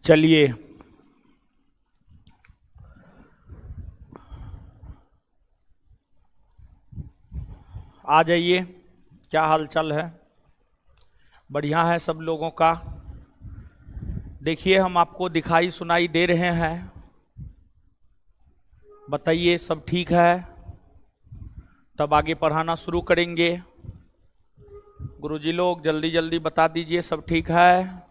चलिए आ जाइए। क्या हाल चाल है? बढ़िया है सब लोगों का। देखिए हम आपको दिखाई सुनाई दे रहे हैं, बताइए सब ठीक है, तब आगे पढ़ाना शुरू करेंगे। गुरुजी लोग जल्दी जल्दी बता दीजिए सब ठीक है,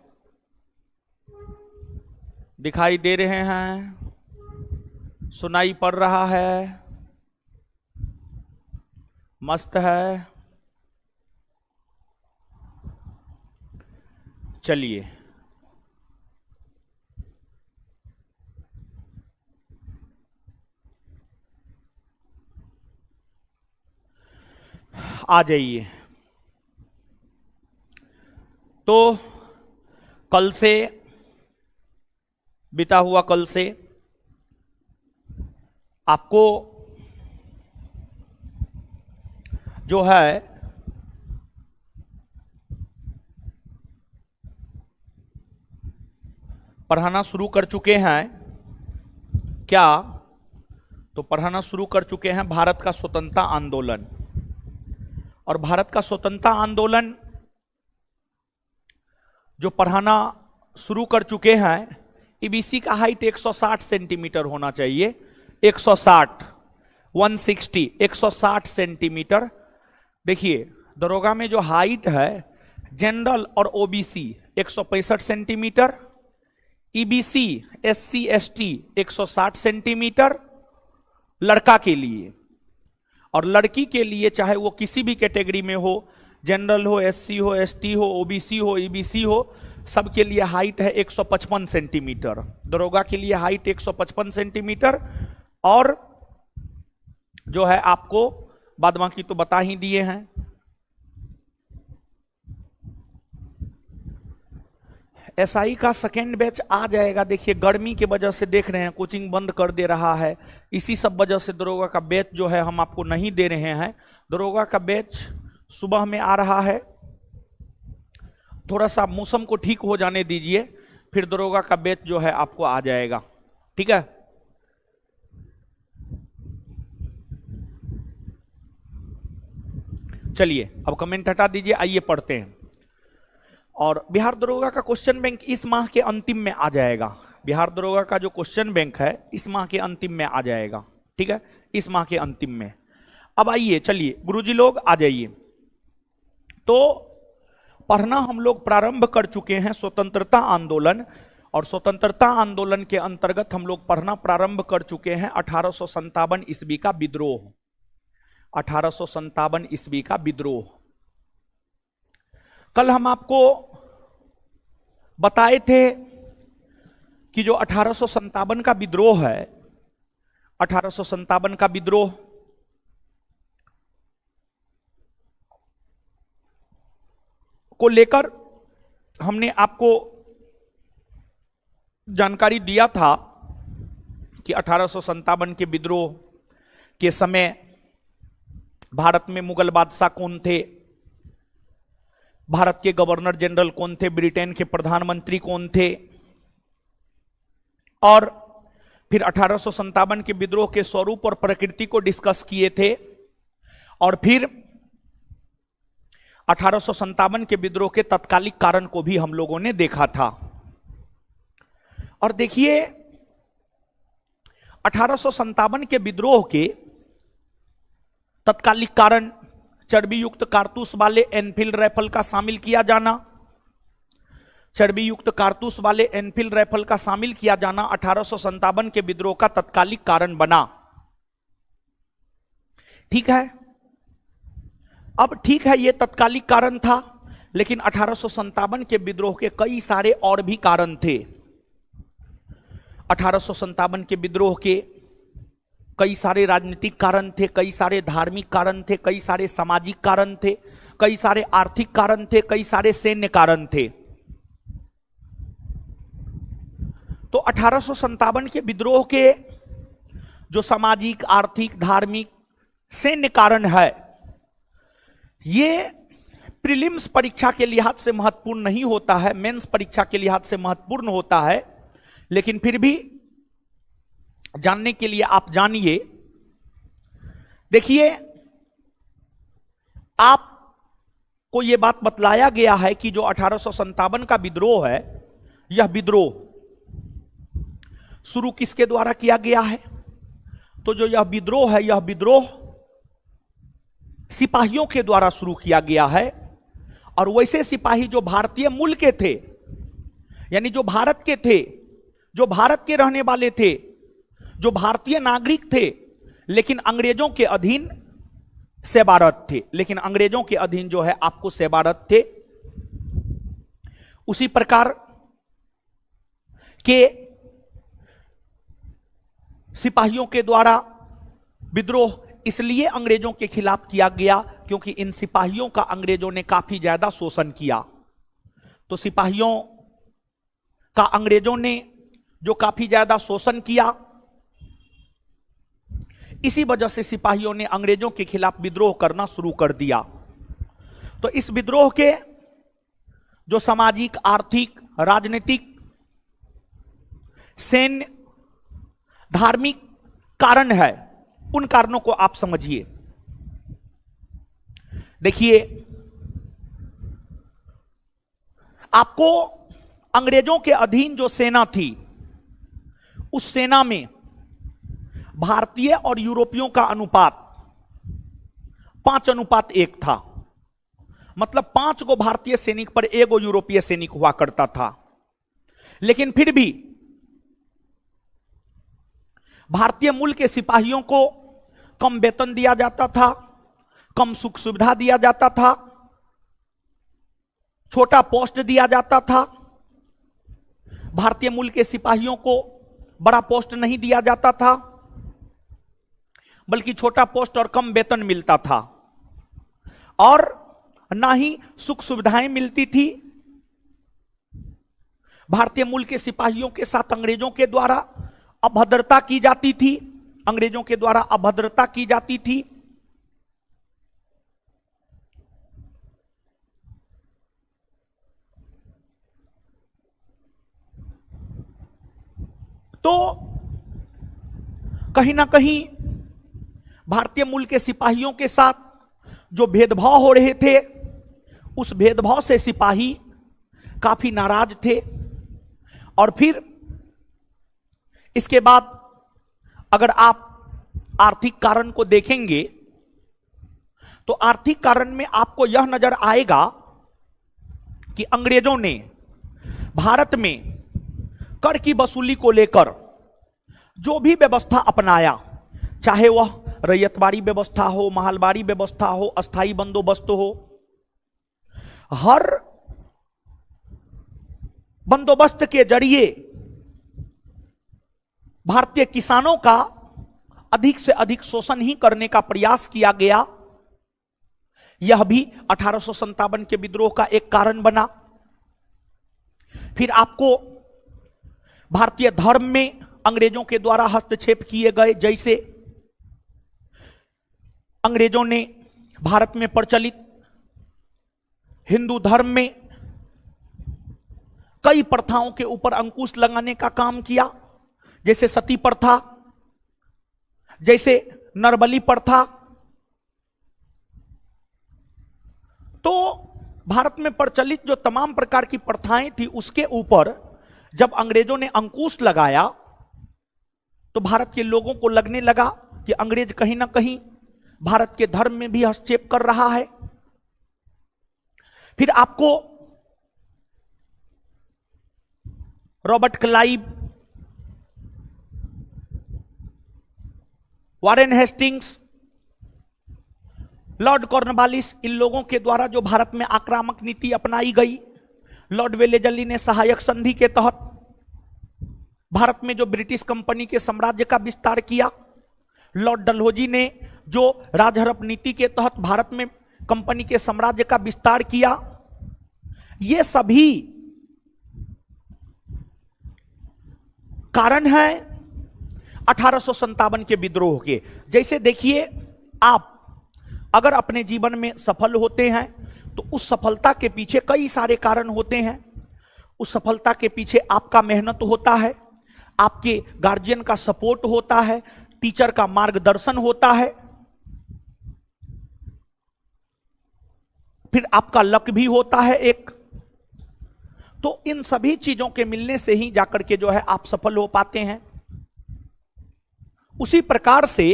दिखाई दे रहे हैं, सुनाई पड़ रहा है, मस्त है। चलिए आ जाइए। तो कल से बीता हुआ कल से आपको जो है पढ़ाना शुरू कर चुके हैं। क्या? तो पढ़ाना शुरू कर चुके हैं भारत का स्वतंत्रता आंदोलन। और भारत का स्वतंत्रता आंदोलन जो पढ़ाना शुरू कर चुके हैं, ईबीसी का हाइट 160 सेंटीमीटर होना चाहिए। 160 160 160 सेंटीमीटर। देखिए दरोगा में जो हाइट है जनरल और OBC 165 centimetre, EBC SC ST 160 centimetre लड़का के लिए, और लड़की के लिए चाहे वो किसी भी कैटेगरी में हो, जनरल हो, एससी हो, एसटी हो, ओबीसी हो, ईबीसी हो, सबके लिए हाइट है 155 सेंटीमीटर। दरोगा के लिए हाइट 155 सेंटीमीटर। और जो है आपको बाद बाकी तो बता ही दिए हैं। एसआई का सेकेंड बैच आ जाएगा। देखिए गर्मी की वजह से देख रहे हैं कोचिंग बंद कर दे रहा है, इसी सब वजह से दरोगा का बैच जो है हम आपको नहीं दे रहे हैं। दरोगा का बैच सुबह में आ रहा है, थोड़ा सा मौसम को ठीक हो जाने दीजिए, फिर दरोगा का बैच जो है आपको आ जाएगा। ठीक है, चलिए अब कमेंट हटा दीजिए, आइए पढ़ते हैं। और बिहार दरोगा का क्वेश्चन बैंक इस माह के अंतिम में आ जाएगा। बिहार दरोगा का जो क्वेश्चन बैंक है इस माह के अंतिम में आ जाएगा। ठीक है, इस माह के अंतिम में। अब आइए चलिए गुरुजी लोग आ जाइए। तो पढ़ना हम लोग प्रारंभ कर चुके हैं स्वतंत्रता आंदोलन, और स्वतंत्रता आंदोलन के अंतर्गत हम लोग पढ़ना प्रारंभ कर चुके हैं 1857 ईस्वी का विद्रोह। 1857 ईस्वी का विद्रोह। कल हम आपको बताए थे कि जो 1857 का विद्रोह है, 1857 का विद्रोह को लेकर हमने आपको जानकारी दिया था कि 1857 के विद्रोह के समय भारत में मुगल बादशाह कौन थे, भारत के गवर्नर जनरल कौन थे, ब्रिटेन के प्रधानमंत्री कौन थे, और फिर 1857 के विद्रोह के स्वरूप और प्रकृति को डिस्कस किए थे। और फिर 1857 के विद्रोह के तत्कालिक कारण को भी हम लोगों ने देखा था। और देखिए 1857 के विद्रोह के तत्कालिक कारण चर्बी युक्त कारतूस वाले एनफील्ड राइफल का शामिल किया जाना, चर्बी युक्त कारतूस वाले एनफील्ड राइफल का शामिल किया जाना 1857 के विद्रोह का तत्कालिक कारण बना। ठीक है, अब ठीक है ये तत्कालिक कारण था, लेकिन 1857 के विद्रोह के कई सारे और भी कारण थे। 1857 के विद्रोह के कई सारे राजनीतिक कारण थे, कई सारे धार्मिक कारण थे, कई सारे सामाजिक कारण थे, कई सारे आर्थिक कारण थे, कई सारे सैन्य कारण थे। तो 1857 के विद्रोह के जो सामाजिक, आर्थिक, धार्मिक, सैन्य कारण है, ये प्रीलिम्स परीक्षा के लिहाज से महत्वपूर्ण नहीं होता है, मेंस परीक्षा के लिहाज से महत्वपूर्ण होता है। लेकिन फिर भी जानने के लिए आप जानिए। देखिए, आपको यह बात बतलाया गया है कि जो 1857 का विद्रोह है, यह विद्रोह शुरू किसके द्वारा किया गया है? तो जो यह विद्रोह है, यह विद्रोह सिपाहियों के द्वारा शुरू किया गया है। और वैसे सिपाही जो भारतीय मूल के थे, यानी जो भारत के थे, जो भारत के रहने वाले थे, जो भारतीय नागरिक थे, लेकिन अंग्रेजों के अधीन सेवारत थे, लेकिन अंग्रेजों के अधीन जो है आपको सेवारत थे। उसी प्रकार के सिपाहियों के द्वारा विद्रोह इसलिए अंग्रेजों के खिलाफ किया गया क्योंकि इन सिपाहियों का अंग्रेजों ने काफी ज्यादा शोषण किया। तो सिपाहियों का अंग्रेजों ने जो काफी ज्यादा शोषण किया, इसी वजह से सिपाहियों ने अंग्रेजों के खिलाफ विद्रोह करना शुरू कर दिया। तो इस विद्रोह के जो सामाजिक, आर्थिक, राजनीतिक, सैन्य, धार्मिक कारण है, उन कारणों को आप समझिए। देखिए, आपको अंग्रेजों के अधीन जो सेना थी, उस सेना में भारतीय और यूरोपियों का अनुपात 5:1 था। मतलब 5 गो भारतीय सैनिक पर 1 गो यूरोपीय सैनिक हुआ करता था। लेकिन फिर भी भारतीय मूल के सिपाहियों को कम वेतन दिया जाता था, कम सुख सुविधा दिया जाता था, छोटा पोस्ट दिया जाता था। भारतीय मूल के सिपाहियों को बड़ा पोस्ट नहीं दिया जाता था, बल्कि छोटा पोस्ट और कम वेतन मिलता था, और ना ही सुख सुविधाएं मिलती थी। भारतीय मूल के सिपाहियों के साथ अंग्रेजों के द्वारा अभद्रता की जाती थी, अंग्रेजों के द्वारा अभद्रता की जाती थी। तो कहीं ना कहीं भारतीय मूल के सिपाहियों के साथ जो भेदभाव हो रहे थे, उस भेदभाव से सिपाही काफी नाराज थे। और फिर इसके बाद अगर आप आर्थिक कारण को देखेंगे, तो आर्थिक कारण में आपको यह नजर आएगा कि अंग्रेजों ने भारत में कर की वसूली को लेकर जो भी व्यवस्था अपनाया, चाहे वह रैयतवाड़ी व्यवस्था हो, महलवाड़ी व्यवस्था हो, अस्थाई बंदोबस्त हो, हर बंदोबस्त के जरिए भारतीय किसानों का अधिक से अधिक शोषण ही करने का प्रयास किया गया। यह भी 1857 के विद्रोह का एक कारण बना। फिर आपको भारतीय धर्म में अंग्रेजों के द्वारा हस्तक्षेप किए गए, जैसे अंग्रेजों ने भारत में प्रचलित हिंदू धर्म में कई प्रथाओं के ऊपर अंकुश लगाने का काम किया, जैसे सती प्रथा, जैसे नरबली प्रथा। तो भारत में प्रचलित जो तमाम प्रकार की प्रथाएं थी, उसके ऊपर जब अंग्रेजों ने अंकुश लगाया, तो भारत के लोगों को लगने लगा कि अंग्रेज कहीं ना कहीं भारत के धर्म में भी हस्तक्षेप कर रहा है। फिर आपको Robert Clive, Warren Hastings, Lord Cornwallis, इन लोगों के द्वारा जो भारत में आक्रामक नीति अपनाई गई, लॉर्ड वेलेजली ने सहायक संधि के तहत भारत में जो ब्रिटिश कंपनी के साम्राज्य का विस्तार किया, लॉर्ड डलहौजी ने जो राजहरप नीति के तहत भारत में कंपनी के साम्राज्य का विस्तार किया, ये सभी कारण है 1857 के विद्रोह के। जैसे देखिए, आप अगर अपने जीवन में सफल होते हैं तो उस सफलता के पीछे कई सारे कारण होते हैं। उस सफलता के पीछे आपका मेहनत होता है, आपके गार्जियन का सपोर्ट होता है, टीचर का मार्गदर्शन होता है, फिर आपका लक भी होता है एक। तो इन सभी चीजों के मिलने से ही जाकर के जो है आप सफल हो पाते हैं। उसी प्रकार से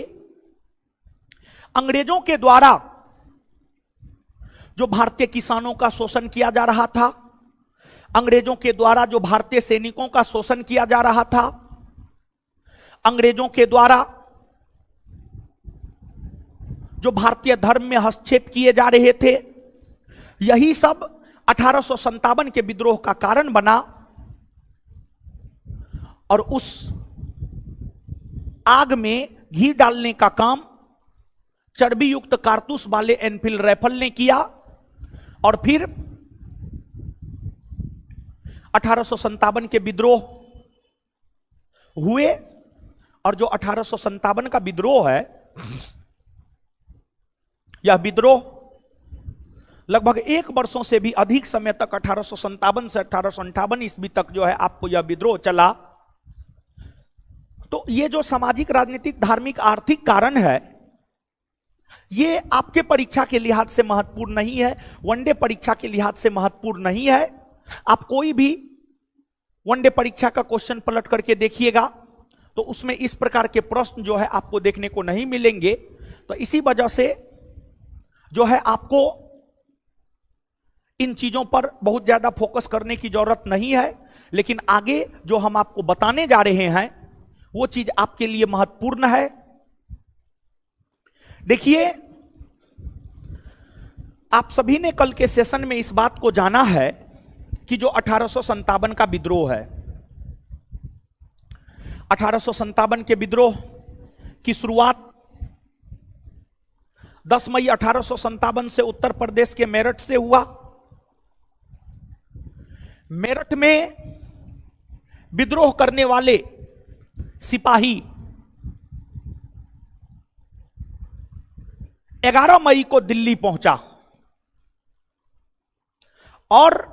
अंग्रेजों के द्वारा जो भारतीय किसानों का शोषण किया जा रहा था, अंग्रेजों के द्वारा जो भारतीय सैनिकों का शोषण किया जा रहा था, अंग्रेजों के द्वारा जो भारतीय धर्म में हस्तक्षेप किए जा रहे थे, यही सब 1857 के विद्रोह का कारण बना। और उस आग में घी डालने का काम चर्बी युक्त कारतूस वाले एनफील्ड राइफल ने किया। और फिर 1857 के विद्रोह हुए। और जो 1857 का विद्रोह है, यह विद्रोह लगभग 1 वर्षों से भी अधिक समय तक 1857 से 1858 ईस्वी तक जो है आपको यह विद्रोह चला। तो ये जो सामाजिक, राजनीतिक, धार्मिक, आर्थिक कारण है, ये आपके परीक्षा के लिहाज से महत्वपूर्ण नहीं है, वनडे परीक्षा के लिहाज से महत्वपूर्ण नहीं है। आप कोई भी वनडे परीक्षा का क्वेश्चन पलट करके देखिएगा तो उसमें इस प्रकार के प्रश्न जो है आपको देखने को नहीं मिलेंगे। तो इसी वजह से जो है आपको इन चीजों पर बहुत ज्यादा फोकस करने की जरूरत नहीं है। लेकिन आगे जो हम आपको बताने जा रहे हैं वो चीज आपके लिए महत्वपूर्ण है। देखिए, आप सभी ने कल के सेशन में इस बात को जाना है कि जो 1857 का विद्रोह है, 1857 के विद्रोह की शुरुआत 10 मई 1857 से उत्तर प्रदेश के मेरठ से हुआ। मेरठ में विद्रोह करने वाले सिपाही 11 मई को दिल्ली पहुंचा और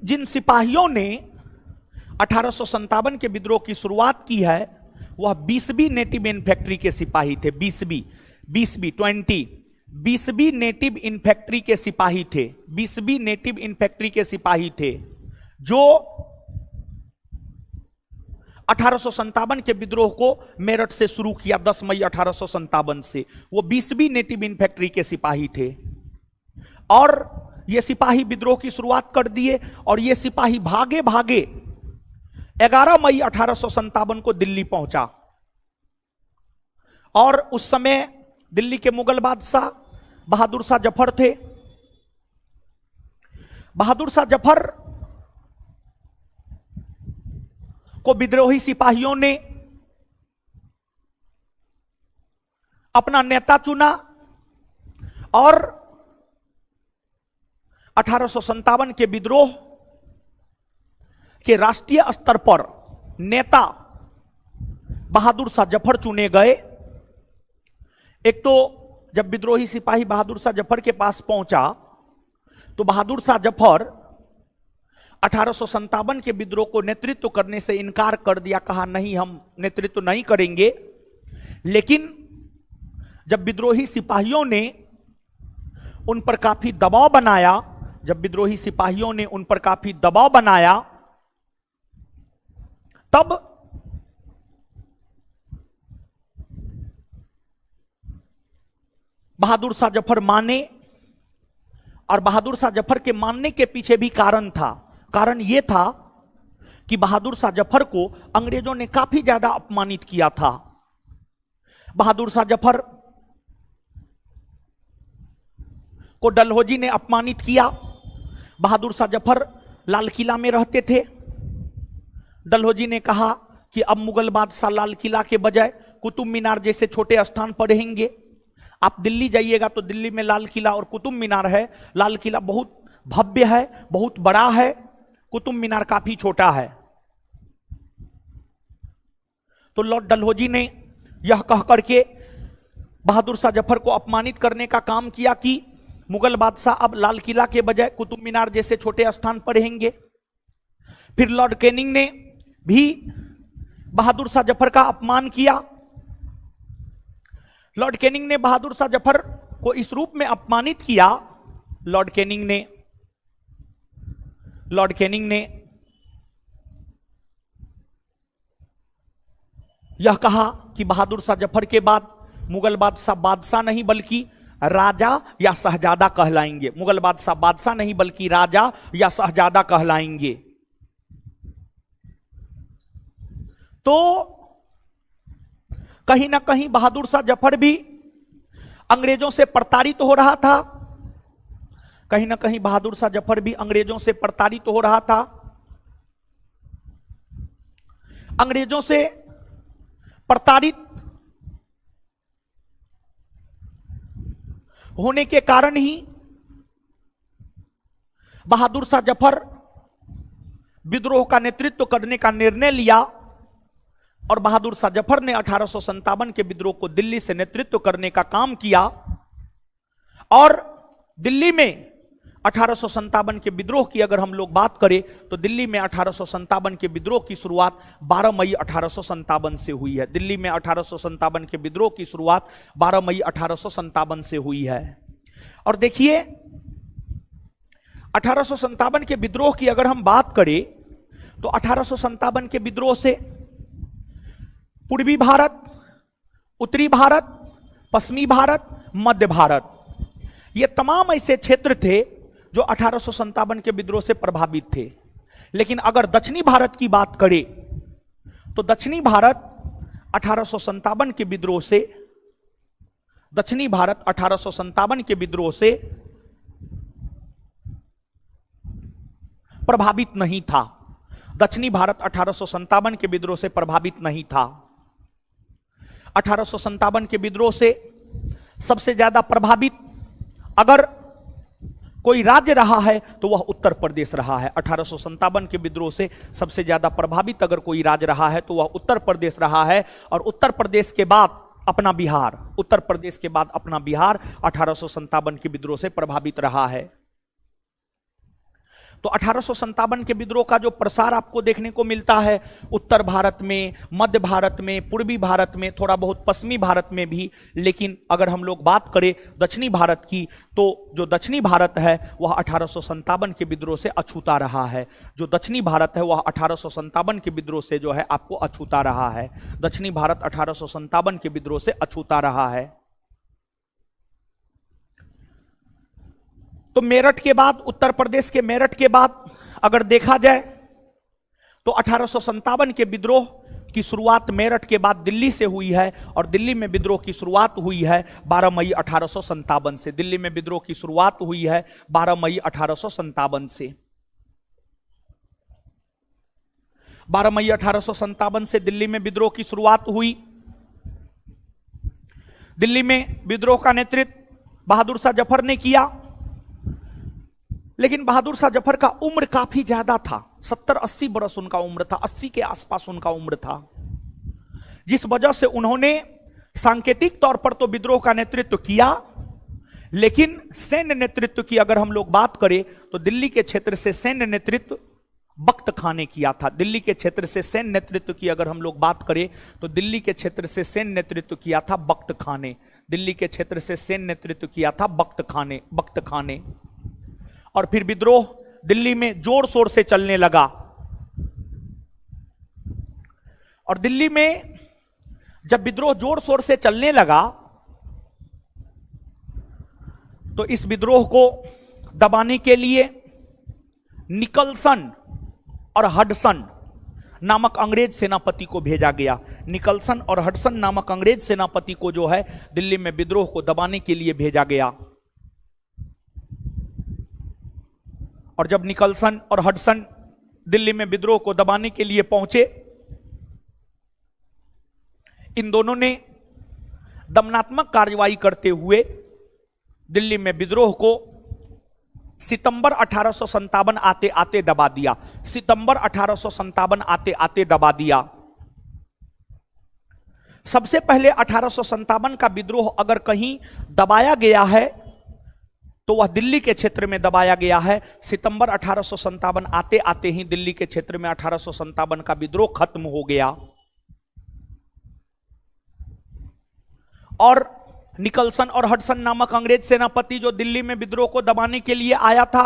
जिन सिपाहियों ने 1857 के विद्रोह की शुरुआत की है वह 20वीं नेटिव इन्फैक्ट्री के सिपाही थे। 20वीं नेटिव इन्फैक्ट्री के सिपाही थे। 20वीं नेटिव इन्फैक्ट्री के सिपाही थे जो 1857 के विद्रोह को मेरठ से शुरू किया। 10 मई 1857 से वो 20वीं नेटिव इन्फैक्ट्री के सिपाही थे और ये सिपाही विद्रोह की शुरुआत कर दिए। और ये सिपाही भागे भागे 11 मई 1857 को दिल्ली पहुंचा। और उस समय दिल्ली के मुगल बादशाह बहादुर शाह जफर थे। बहादुर शाह जफर को विद्रोही सिपाहियों ने अपना नेता चुना और 1857 के विद्रोह के राष्ट्रीय स्तर पर नेता बहादुर शाह जफर चुने गए। एक तो जब विद्रोही सिपाही बहादुर शाह जफर के पास पहुंचा तो बहादुर शाह जफर 1857 के विद्रोह को नेतृत्व करने से इनकार कर दिया, कहा नहीं हम नेतृत्व नहीं करेंगे। लेकिन जब विद्रोही सिपाहियों ने उन पर काफी दबाव बनाया, तब बहादुर शाह जफर माने। और बहादुर शाह जफर के मानने के पीछे भी कारण था। कारण यह था कि बहादुर शाह जफर को अंग्रेजों ने काफी ज्यादा अपमानित किया था। बहादुर शाह जफर को डलहौजी ने अपमानित किया। बहादुर शाह जफर लाल किला में रहते थे। डलहौजी ने कहा कि अब मुगल बादशाह लाल किला के बजाय कुतुब मीनार जैसे छोटे स्थान पर रहेंगे। आप दिल्ली जाइएगा तो दिल्ली में लाल किला और कुतुब मीनार है। लाल किला बहुत भव्य है, बहुत बड़ा है, कुतुब मीनार काफी छोटा है। तो लॉर्ड डलहौजी ने यह कह करके बहादुर शाह जफर को अपमानित करने का काम किया कि मुगल बादशाह अब लाल किला के बजाय कुतुब मीनार जैसे छोटे स्थान पर रहेंगे। फिर लॉर्ड कैनिंग ने भी बहादुर शाह जफर का अपमान किया। लॉर्ड कैनिंग ने बहादुर शाह जफर को इस रूप में अपमानित किया। लॉर्ड कैनिंग ने यह कहा कि बहादुर शाह जफर के बाद मुगल बादशाह नहीं बल्कि राजा या शहजादा कहलाएंगे। मुगल बादशाह नहीं बल्कि राजा या शहजादा कहलाएंगे। तो कहीं ना कहीं बहादुर शाह जफर भी अंग्रेजों से प्रताड़ित हो रहा था। कहीं ना कहीं बहादुर शाह जफर भी अंग्रेजों से प्रताड़ित हो रहा था। अंग्रेजों से प्रताड़ित होने के कारण ही बहादुर शाह जफर विद्रोह का नेतृत्व करने का निर्णय लिया और बहादुर शाह जफर ने 1857 के विद्रोह को दिल्ली से नेतृत्व करने का काम किया। और दिल्ली में 1857 के विद्रोह की अगर हम लोग बात करें तो दिल्ली में 1857 के विद्रोह की शुरुआत 12 मई 1857 से हुई है। दिल्ली में 1857 के विद्रोह की शुरुआत 12 मई 1857 से हुई है। और देखिए 1857 के विद्रोह की अगर हम बात करें तो 1857 के विद्रोह से पूर्वी भारत, उत्तरी भारत, पश्चिमी भारत, मध्य भारत, ये तमाम ऐसे क्षेत्र थे जो 1857 के विद्रोह से प्रभावित थे। लेकिन अगर दक्षिणी भारत की बात करें तो दक्षिणी भारत 1857 के विद्रोह से प्रभावित नहीं था। दक्षिणी भारत 1857 के विद्रोह से प्रभावित नहीं था। 1857 के विद्रोह से सबसे ज्यादा प्रभावित अगर कोई राज्य रहा है तो वह उत्तर प्रदेश रहा है। 1857 के विद्रोह से सबसे ज्यादा प्रभावित अगर कोई राज्य रहा है तो वह उत्तर प्रदेश रहा है। और उत्तर प्रदेश के बाद अपना बिहार 1857 के विद्रोह से प्रभावित रहा है। तो 1857 के विद्रोह का जो प्रसार आपको देखने को मिलता है उत्तर भारत में, मध्य भारत में, पूर्वी भारत में, थोड़ा बहुत पश्चिमी भारत में भी। लेकिन अगर हम लोग बात करें दक्षिणी भारत की तो जो दक्षिणी भारत है वह 1857 के विद्रोह से अछूता रहा है। जो दक्षिणी भारत है वह 1857 के विद्रोह से जो है आपको अछूता रहा है। दक्षिणी भारत 1857 के विद्रोह से अछूता रहा है। तो मेरठ के बाद, उत्तर प्रदेश के मेरठ के बाद अगर देखा जाए तो 1857 के विद्रोह की शुरुआत मेरठ के बाद दिल्ली से हुई है। और दिल्ली में विद्रोह की शुरुआत हुई है 12 मई 1857 से। दिल्ली में विद्रोह की शुरुआत हुई है 12 मई 1857 से। 12 मई 1857 से दिल्ली में विद्रोह की शुरुआत हुई। दिल्ली में विद्रोह का नेतृत्व बहादुर शाह जफर ने किया। लेकिन बहादुर शाह जफर का उम्र काफी ज्यादा था, 70-80 बरस उनका उम्र था, 80 के आसपास उनका उम्र था। जिस वजह से उन्होंने सांकेतिक तौर पर तो विद्रोह का नेतृत्व किया, लेकिन सैन्य नेतृत्व की अगर हम लोग बात करें तो दिल्ली के क्षेत्र से सैन्य नेतृत्व बख्त खां ने किया था। दिल्ली के क्षेत्र से सैन्य नेतृत्व की अगर हम लोग बात करें तो दिल्ली के क्षेत्र से सैन्य नेतृत्व किया था बख्त खां ने। दिल्ली के क्षेत्र से सैन्य नेतृत्व किया था बख्त खां ने। और फिर विद्रोह दिल्ली में जोर शोर से चलने लगा। और दिल्ली में जब विद्रोह जोर शोर से चलने लगा तो इस विद्रोह को दबाने के लिए निकलसन और हडसन नामक अंग्रेज सेनापति को भेजा गया। निकलसन और हडसन नामक अंग्रेज सेनापति को जो है दिल्ली में विद्रोह को दबाने के लिए भेजा गया। और जब निकलसन और हडसन दिल्ली में विद्रोह को दबाने के लिए पहुंचे, इन दोनों ने दमनात्मक कार्रवाई करते हुए दिल्ली में विद्रोह को सितंबर 1857 आते आते दबा दिया। सितंबर 1857 आते आते दबा दिया। सबसे पहले 1857 का विद्रोह अगर कहीं दबाया गया है तो वह दिल्ली के क्षेत्र में दबाया गया है। सितंबर 1857 आते आते ही दिल्ली के क्षेत्र में 1857 का विद्रोह खत्म हो गया और निकलसन और हडसन नामक अंग्रेज सेनापति जो दिल्ली में विद्रोह को दबाने के लिए आया था,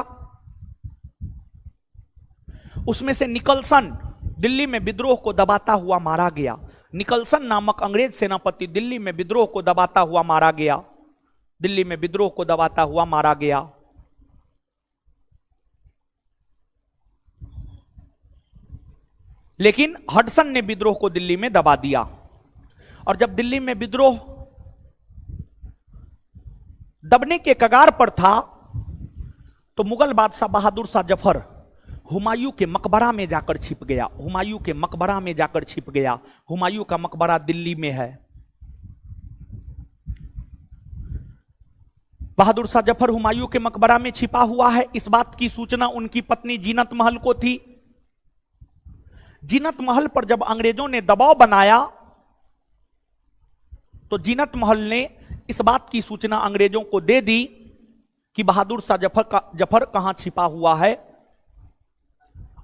उसमें से निकलसन दिल्ली में विद्रोह को दबाता हुआ मारा गया। निकलसन नामक अंग्रेज सेनापति दिल्ली में विद्रोह को दबाता हुआ मारा गया। दिल्ली में विद्रोह को दबाता हुआ मारा गया। लेकिन हडसन ने विद्रोह को दिल्ली में दबा दिया और जब दिल्ली में विद्रोह दबने के कगार पर था तो मुगल बादशाह बहादुर शाह जफर हुमायूं के मकबरा में जाकर छिप गया। हुमायूं के मकबरा में जाकर छिप गया। हुमायूं का मकबरा दिल्ली में है। बहादुर शाह जफर हुमायूं के मकबरा में छिपा हुआ है, इस बात की सूचना उनकी पत्नी जीनत महल को थी। जीनत महल पर जब अंग्रेजों ने दबाव बनाया तो जीनत महल ने इस बात की सूचना अंग्रेजों को दे दी कि बहादुर शाह जफर कहां छिपा हुआ है।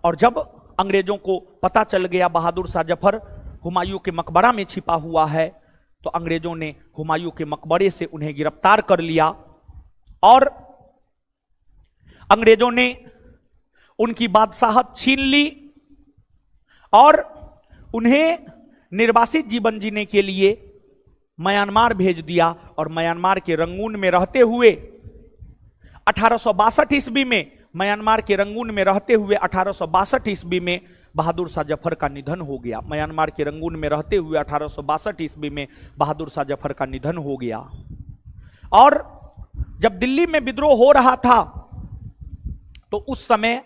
और जब अंग्रेजों को पता चल गया बहादुर शाह जफर हुमायूं के मकबरा में छिपा हुआ है तो अंग्रेजों ने हुमायूं के मकबरे से उन्हें गिरफ्तार कर लिया और अंग्रेजों ने उनकी बादशाहत छीन ली और उन्हें निर्वासित जीवन जीने के लिए म्यांमार भेज दिया। और म्यांमार के रंगून में रहते हुए 1862 ईस्वी में म्यांमार के रंगून में रहते हुए 1862 ईस्वी में बहादुर शाह जफर का निधन हो गया। म्यांमार के रंगून में रहते हुए 1862 ईस्वी में बहादुर शाह जफर का निधन हो गया। और जब दिल्ली में विद्रोह हो रहा था तो उस समय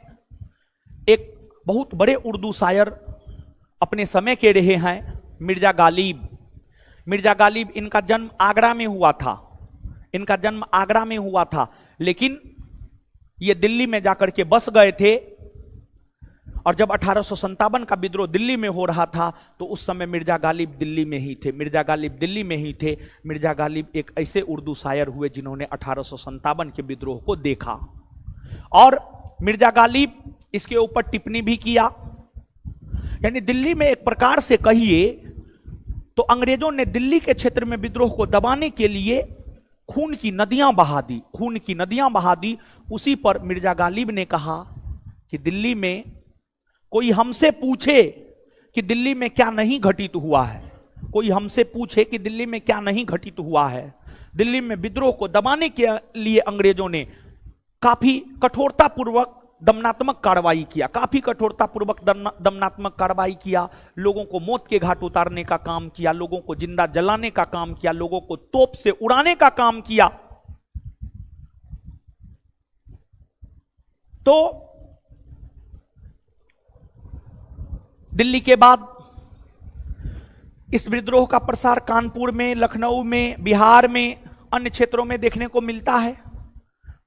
एक बहुत बड़े उर्दू शायर अपने समय के रहे हैं मिर्जा गालिब। मिर्जा गालिब, इनका जन्म आगरा में हुआ था। इनका जन्म आगरा में हुआ था, लेकिन ये दिल्ली में जाकर के बस गए थे। और जब 1857 का विद्रोह दिल्ली में हो रहा था तो उस समय मिर्जा गालिब दिल्ली में ही थे। मिर्जा गालिब दिल्ली में ही थे। मिर्जा गालिब एक ऐसे उर्दू शायर हुए जिन्होंने 1857 के विद्रोह को देखा और मिर्जा गालिब इसके ऊपर टिप्पणी भी किया। यानी दिल्ली में एक प्रकार से कहिए तो अंग्रेजों ने दिल्ली के क्षेत्र में विद्रोह को दबाने के लिए खून की नदियां बहा दी। खून की नदियां बहा दी। उसी पर मिर्जा गालिब ने कहा कि दिल्ली में कोई हमसे पूछे कि दिल्ली में क्या नहीं घटित हुआ है, कोई हमसे पूछे कि दिल्ली में क्या नहीं घटित हुआ है। दिल्ली में विद्रोह को दबाने के लिए अंग्रेजों ने काफी कठोरतापूर्वक दमनात्मक कार्रवाई किया। काफी कठोरतापूर्वक दमनात्मक कार्रवाई किया। लोगों को मौत के घाट उतारने का काम किया, लोगों को जिंदा जलाने का काम किया, लोगों को तोप से उड़ाने का काम किया। तो दिल्ली के बाद इस विद्रोह का प्रसार कानपुर में, लखनऊ में, बिहार में, अन्य क्षेत्रों में देखने को मिलता है।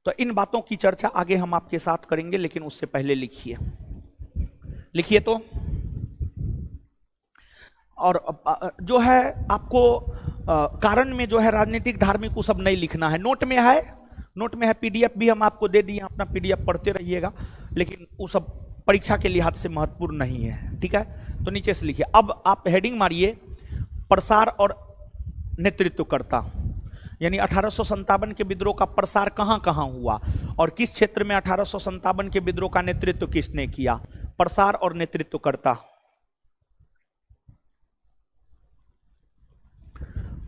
तो इन बातों की चर्चा आगे हम आपके साथ करेंगे, लेकिन उससे पहले लिखिए, लिखिए तो। और जो है आपको कारण में जो है राजनीतिक धार्मिक वो सब नहीं लिखना है। नोट में है, नोट में है, पीडीएफ भी हम आपको दे दिए, अपना पीडीएफ पढ़ते रहिएगा, लेकिन वो सब परीक्षा के लिहाज से महत्वपूर्ण नहीं है। ठीक है, तो नीचे से लिखिए। अब आप हेडिंग मारिए प्रसार और नेतृत्वकर्ता, यानी 1857 के विद्रोह का प्रसार कहां कहां हुआ और किस क्षेत्र में 1857 के विद्रोह का नेतृत्व किसने किया। प्रसार और नेतृत्वकर्ता,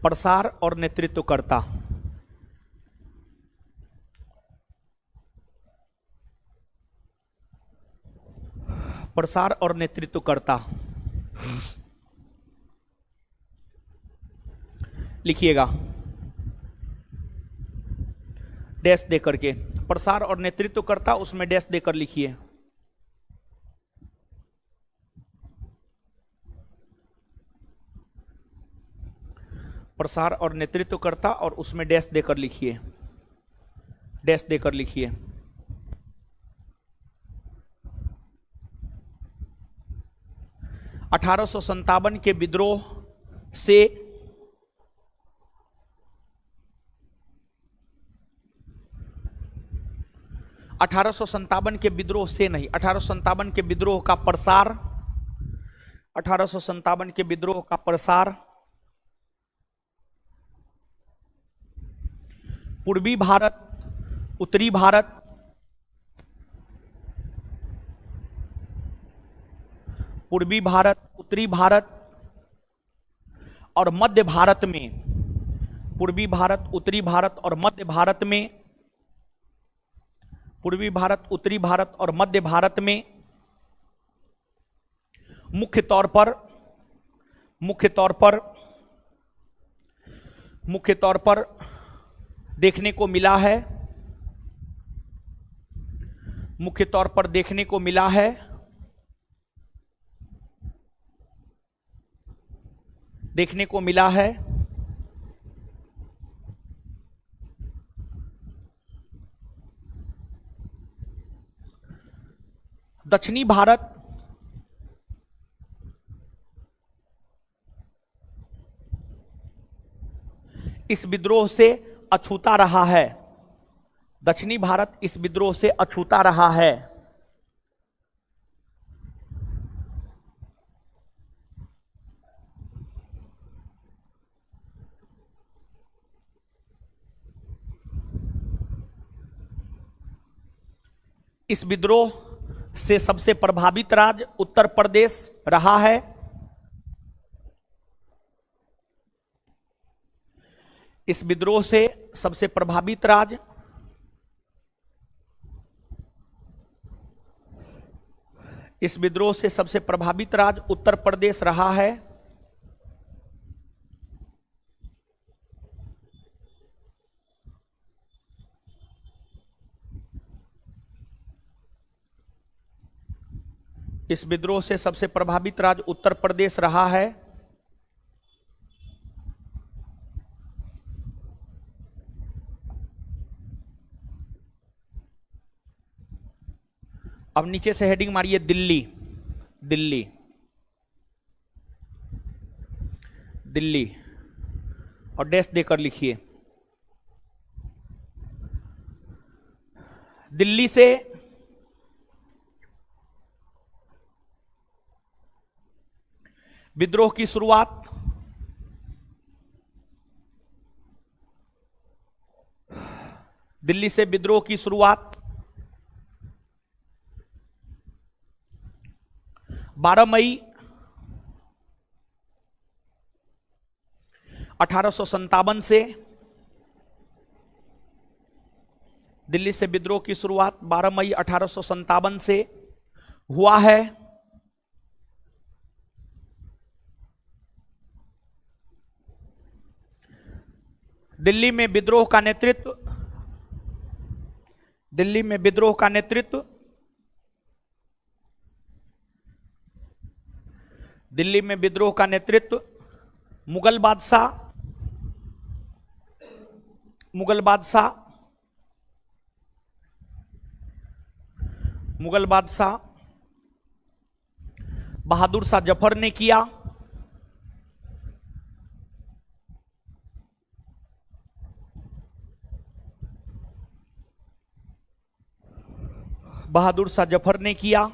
प्रसार और नेतृत्वकर्ता। प्रसार और नेतृत्वकर्ता लिखिएगा डैश दे करके। प्रसार और नेतृत्वकर्ता, उसमें डैश देकर लिखिए। प्रसार और नेतृत्वकर्ता और उसमें डैश देकर लिखिए, डैश देकर लिखिए। $1857 के विद्रोह से 1857 के विद्रोह से नहीं, 1857 के विद्रोह का प्रसार, 1857 के विद्रोह का प्रसार पूर्वी भारत, उत्तरी भारत, पूर्वी भारत, उत्तरी भारत और मध्य भारत में, पूर्वी भारत, उत्तरी भारत और मध्य भारत में, पूर्वी भारत, उत्तरी भारत और मध्य भारत में मुख्य तौर पर देखने को मिला है, मुख्य तौर पर देखने को मिला है दक्षिणी भारत, इस विद्रोह से अछूता रहा है, दक्षिणी भारत इस विद्रोह से अछूता रहा है। इस विद्रोह से सबसे प्रभावित राज्य उत्तर प्रदेश रहा है। इस विद्रोह से सबसे प्रभावित राज्य उत्तर प्रदेश रहा है। इस विद्रोह से सबसे प्रभावित राज्य उत्तर प्रदेश रहा है। अब नीचे से हेडिंग मारिए दिल्ली, दिल्ली, दिल्ली और डैश देकर लिखिए। दिल्ली से विद्रोह की शुरुआत दिल्ली से विद्रोह की शुरुआत 12 मई 1857 से, दिल्ली से विद्रोह की शुरुआत 12 मई 1857 से हुआ है। दिल्ली में विद्रोह का नेतृत्व मुगल बादशाह बहादुर शाह जफर ने किया। बहादुर शाह जफर ने किया।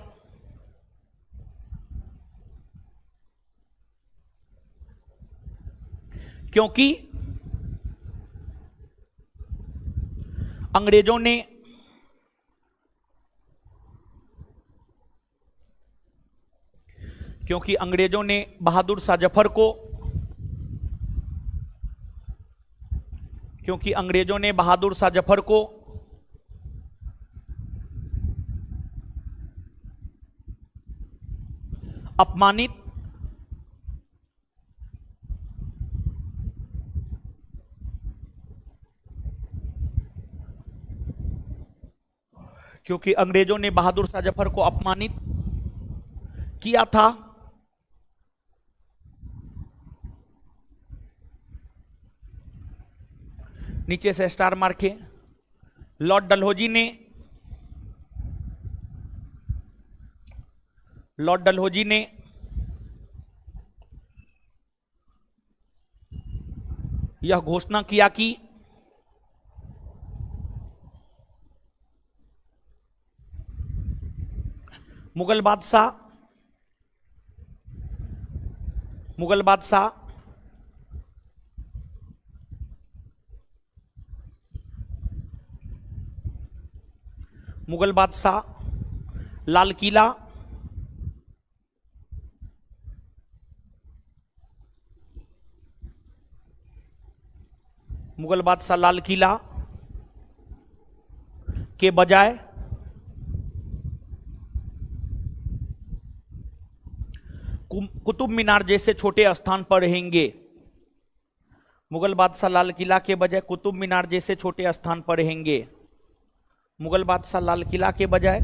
क्योंकि अंग्रेजों ने बहादुर शाह जफर को अपमानित किया था। नीचे से स्टार मार्के। लॉर्ड डलहौजी ने यह घोषणा किया कि मुगल बादशाह, मुगल बादशाह मुगल बादशाह, लाल किला, मुगल बादशाह लाल किला के बजाय कुतुब मीनार जैसे छोटे स्थान पर रहेंगे। मुगल बादशाह लाल किला के बजाय कुतुब मीनार जैसे छोटे स्थान पर रहेंगे। मुगल बादशाह लाल किला के बजाय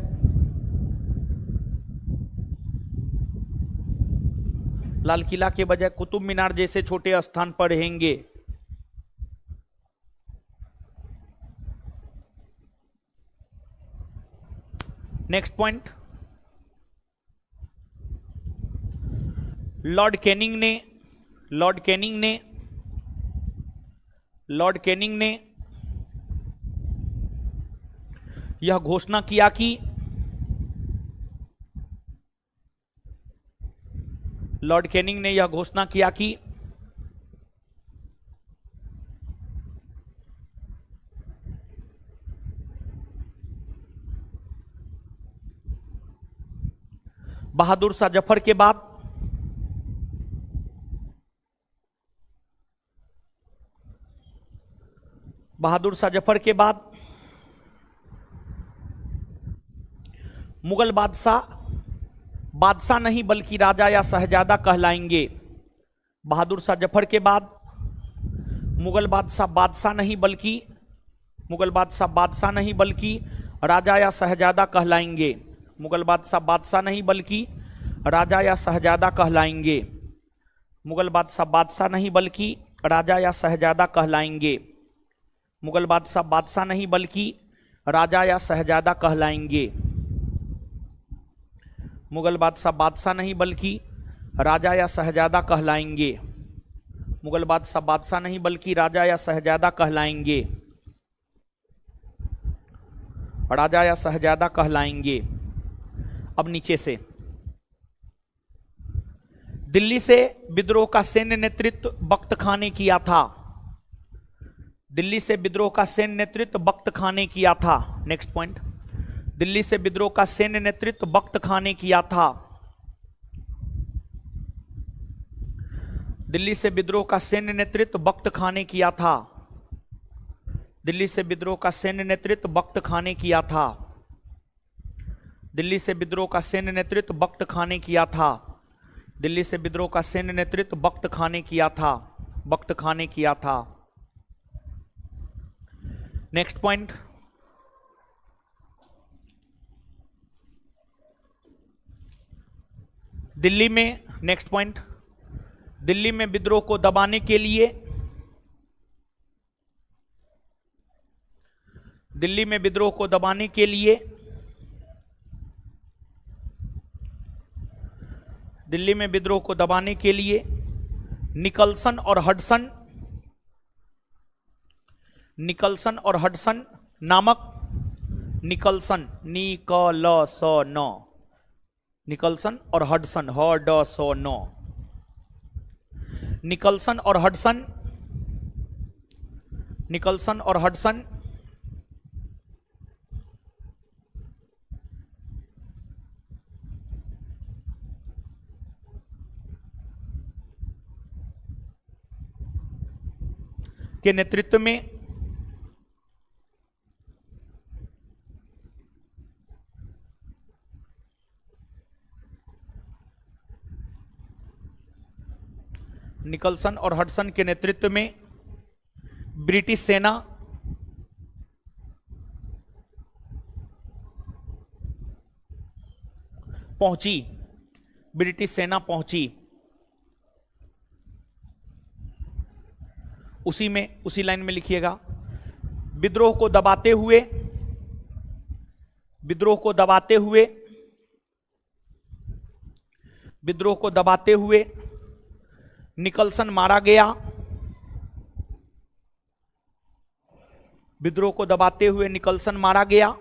लाल किला के बजाय कुतुब मीनार जैसे छोटे स्थान पर रहेंगे। नेक्स्ट पॉइंट, लॉर्ड कैनिंग ने यह घोषणा किया कि लॉर्ड कैनिंग ने यह घोषणा किया कि बहादुर शाह जफर के बाद मुगल बादशाह नहीं बल्कि राजा या शहजादा कहलाएंगे। बहादुर शाह जफर के बाद मुगल बादशाह नहीं बल्कि राजा या शहजादा कहलाएंगे। मुगल बादशाह नहीं बल्कि राजा या शहजादा कहलाएंगे। मुगल बादशाह नहीं बल्कि राजा या शहजादा कहलाएंगे। मुगल बादशाह नहीं बल्कि राजा या शहजादा कहलाएंगे। मुगल बादशाह नहीं बल्कि राजा या शहजादा कहलाएंगे। मुगल बादशाह नहीं बल्कि राजा या शहजादा कहलाएंगे। राजा या शहजादा कहलाएंगे। अब नीचे से, दिल्ली से विद्रोह का सैन्य नेतृत्व बख्त खां ने किया था। दिल्ली से विद्रोह का सैन्य नेतृत्व बख्त खां ने किया था। नेक्स्ट पॉइंट, दिल्ली से विद्रोह का सैन्य नेतृत्व बख्त खां ने किया था। दिल्ली से विद्रोह का सैन्य नेतृत्व बख्त खां ने किया था। दिल्ली से विद्रोह का सैन्य नेतृत्व बख्त खां ने किया था। दिल्ली से विद्रोह का सैन्य नेतृत्व बख्त खां ने किया था। दिल्ली से विद्रोह का सैन्य नेतृत्व बख्त खां ने किया था। बख्त खां ने किया था। नेक्स्ट पॉइंट, दिल्ली में, नेक्स्ट पॉइंट, दिल्ली में विद्रोह को दबाने के लिए, दिल्ली में विद्रोह को दबाने के लिए, दिल्ली में विद्रोह को दबाने के लिए निकल्सन और हडसन नामक, निकल्सन निकल्सन और हडसन के नेतृत्व में निकल्सन और हडसन के नेतृत्व में ब्रिटिश सेना पहुंची। ब्रिटिश सेना पहुंची। उसी लाइन में लिखिएगा, विद्रोह को दबाते हुए निकल्सन मारा गया। विद्रोह को दबाते हुए निकल्सन मारा गया,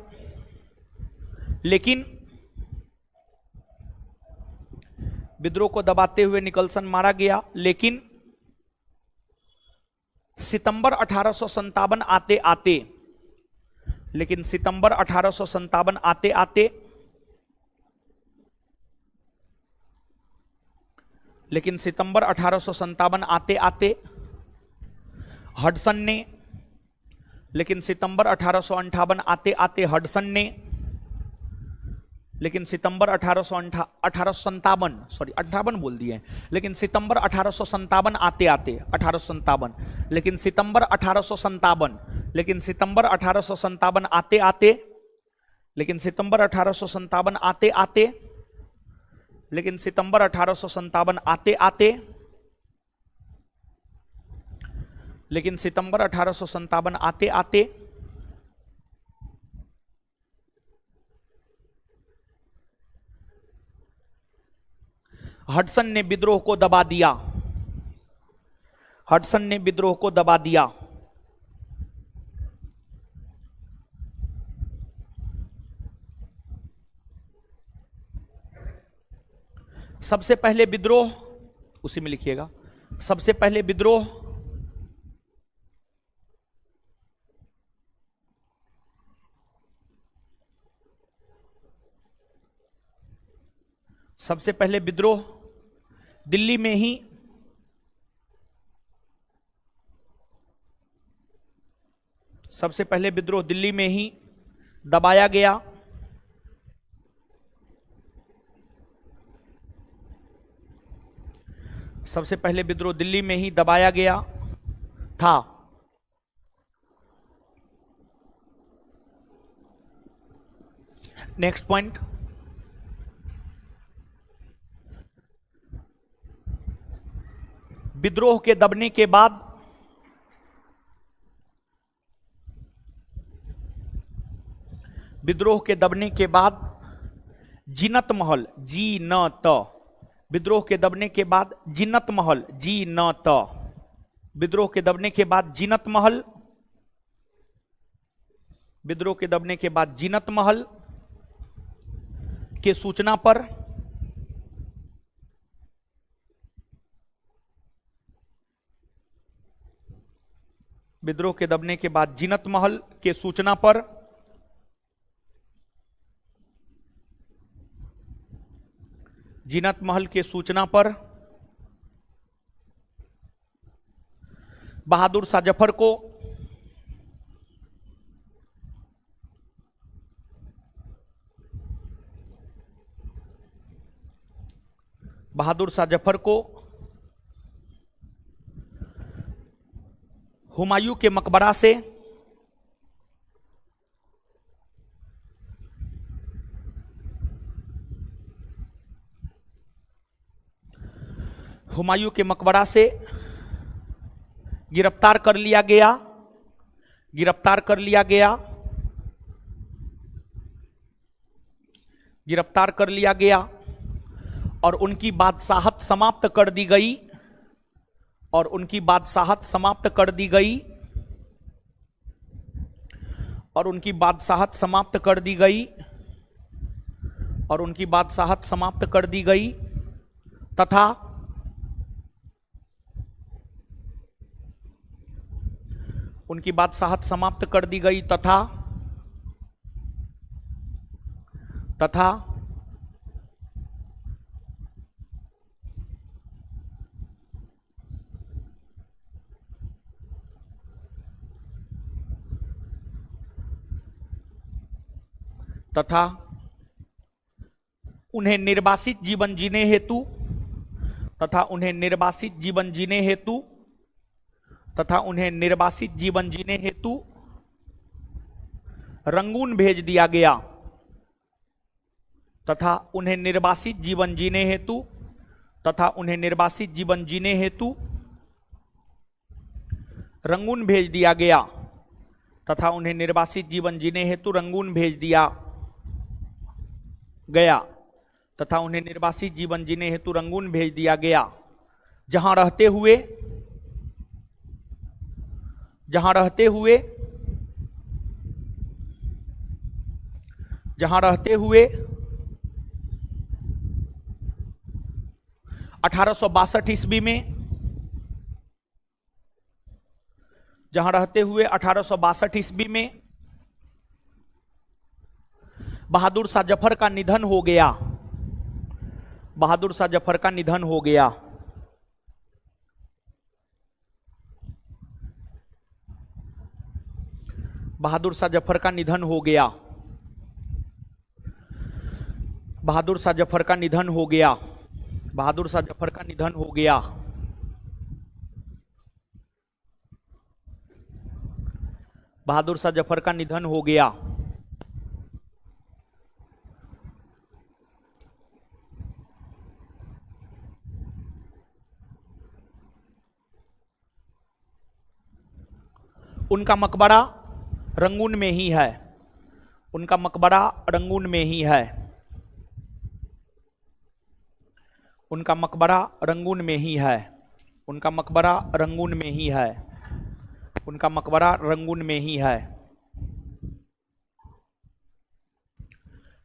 लेकिन विद्रोह को दबाते हुए निकलसन मारा गया, लेकिन सितंबर 1857 आते आते लेकिन सितंबर 1857 आते आते लेकिन सितंबर 1857 आते आते हडसन ने लेकिन सितंबर 1858 आते आते हडसन ने लेकिन सितंबर 1857 सॉरी 58 बोल दिए, लेकिन सितंबर 1857 आते आते 1857 लेकिन सितंबर 1857 लेकिन सितंबर 1857 आते आते लेकिन सितंबर 1857 आते आते लेकिन सितंबर 1857 आते आते लेकिन सितंबर 1857 आते आते हडसन ने विद्रोह को दबा दिया। हडसन ने विद्रोह को दबा दिया। सबसे पहले विद्रोह, उसी में लिखिएगा, सबसे पहले विद्रोह सबसे पहले विद्रोह दिल्ली में ही सबसे पहले विद्रोह दिल्ली में ही दबाया गया। सबसे पहले विद्रोह दिल्ली में ही दबाया गया था। नेक्स्ट पॉइंट, विद्रोह के दबने के बाद विद्रोह के दबने के बाद जीनत महल विद्रोह के दबने के बाद जीनत महल विद्रोह के दबने के बाद जीनत महल विद्रोह के दबने के बाद जीनत महल के सूचना पर विद्रोह के दबने के बाद जीनत महल के सूचना पर जीनत महल के सूचना पर बहादुर शाह जफर को हुमायूं के मकबरा से गिरफ्तार कर लिया गया और उनकी बादशाहत समाप्त कर दी गई और उनकी बादशाहत समाप्त कर दी गई और उनकी बादशाहत समाप्त कर दी गई और उनकी बादशाहत समाप्त कर दी गई तथा उनकी बादशाहत समाप्त कर दी गई तथा उन्हें निर्वासित जीवन जीने हेतु रंगून भेज दिया गया जहां रहते हुए 1862 ईस्वी में, जहां रहते हुए 1862 ईस्वी में बहादुर शाह जफर का निधन हो गया। बहादुर शाह जफर का निधन हो गया। बहादुर शाह जफर का निधन हो गया। बहादुर शाह जफर का निधन हो गया। बहादुर शाह जफर का निधन हो गया। बहादुर शाह जफर का निधन हो गया। उनका मकबरा रंगून में ही है। उनका मकबरा रंगून में ही है। उनका मकबरा रंगून में ही है। उनका मकबरा रंगून में ही है। उनका मकबरा रंगून में ही है।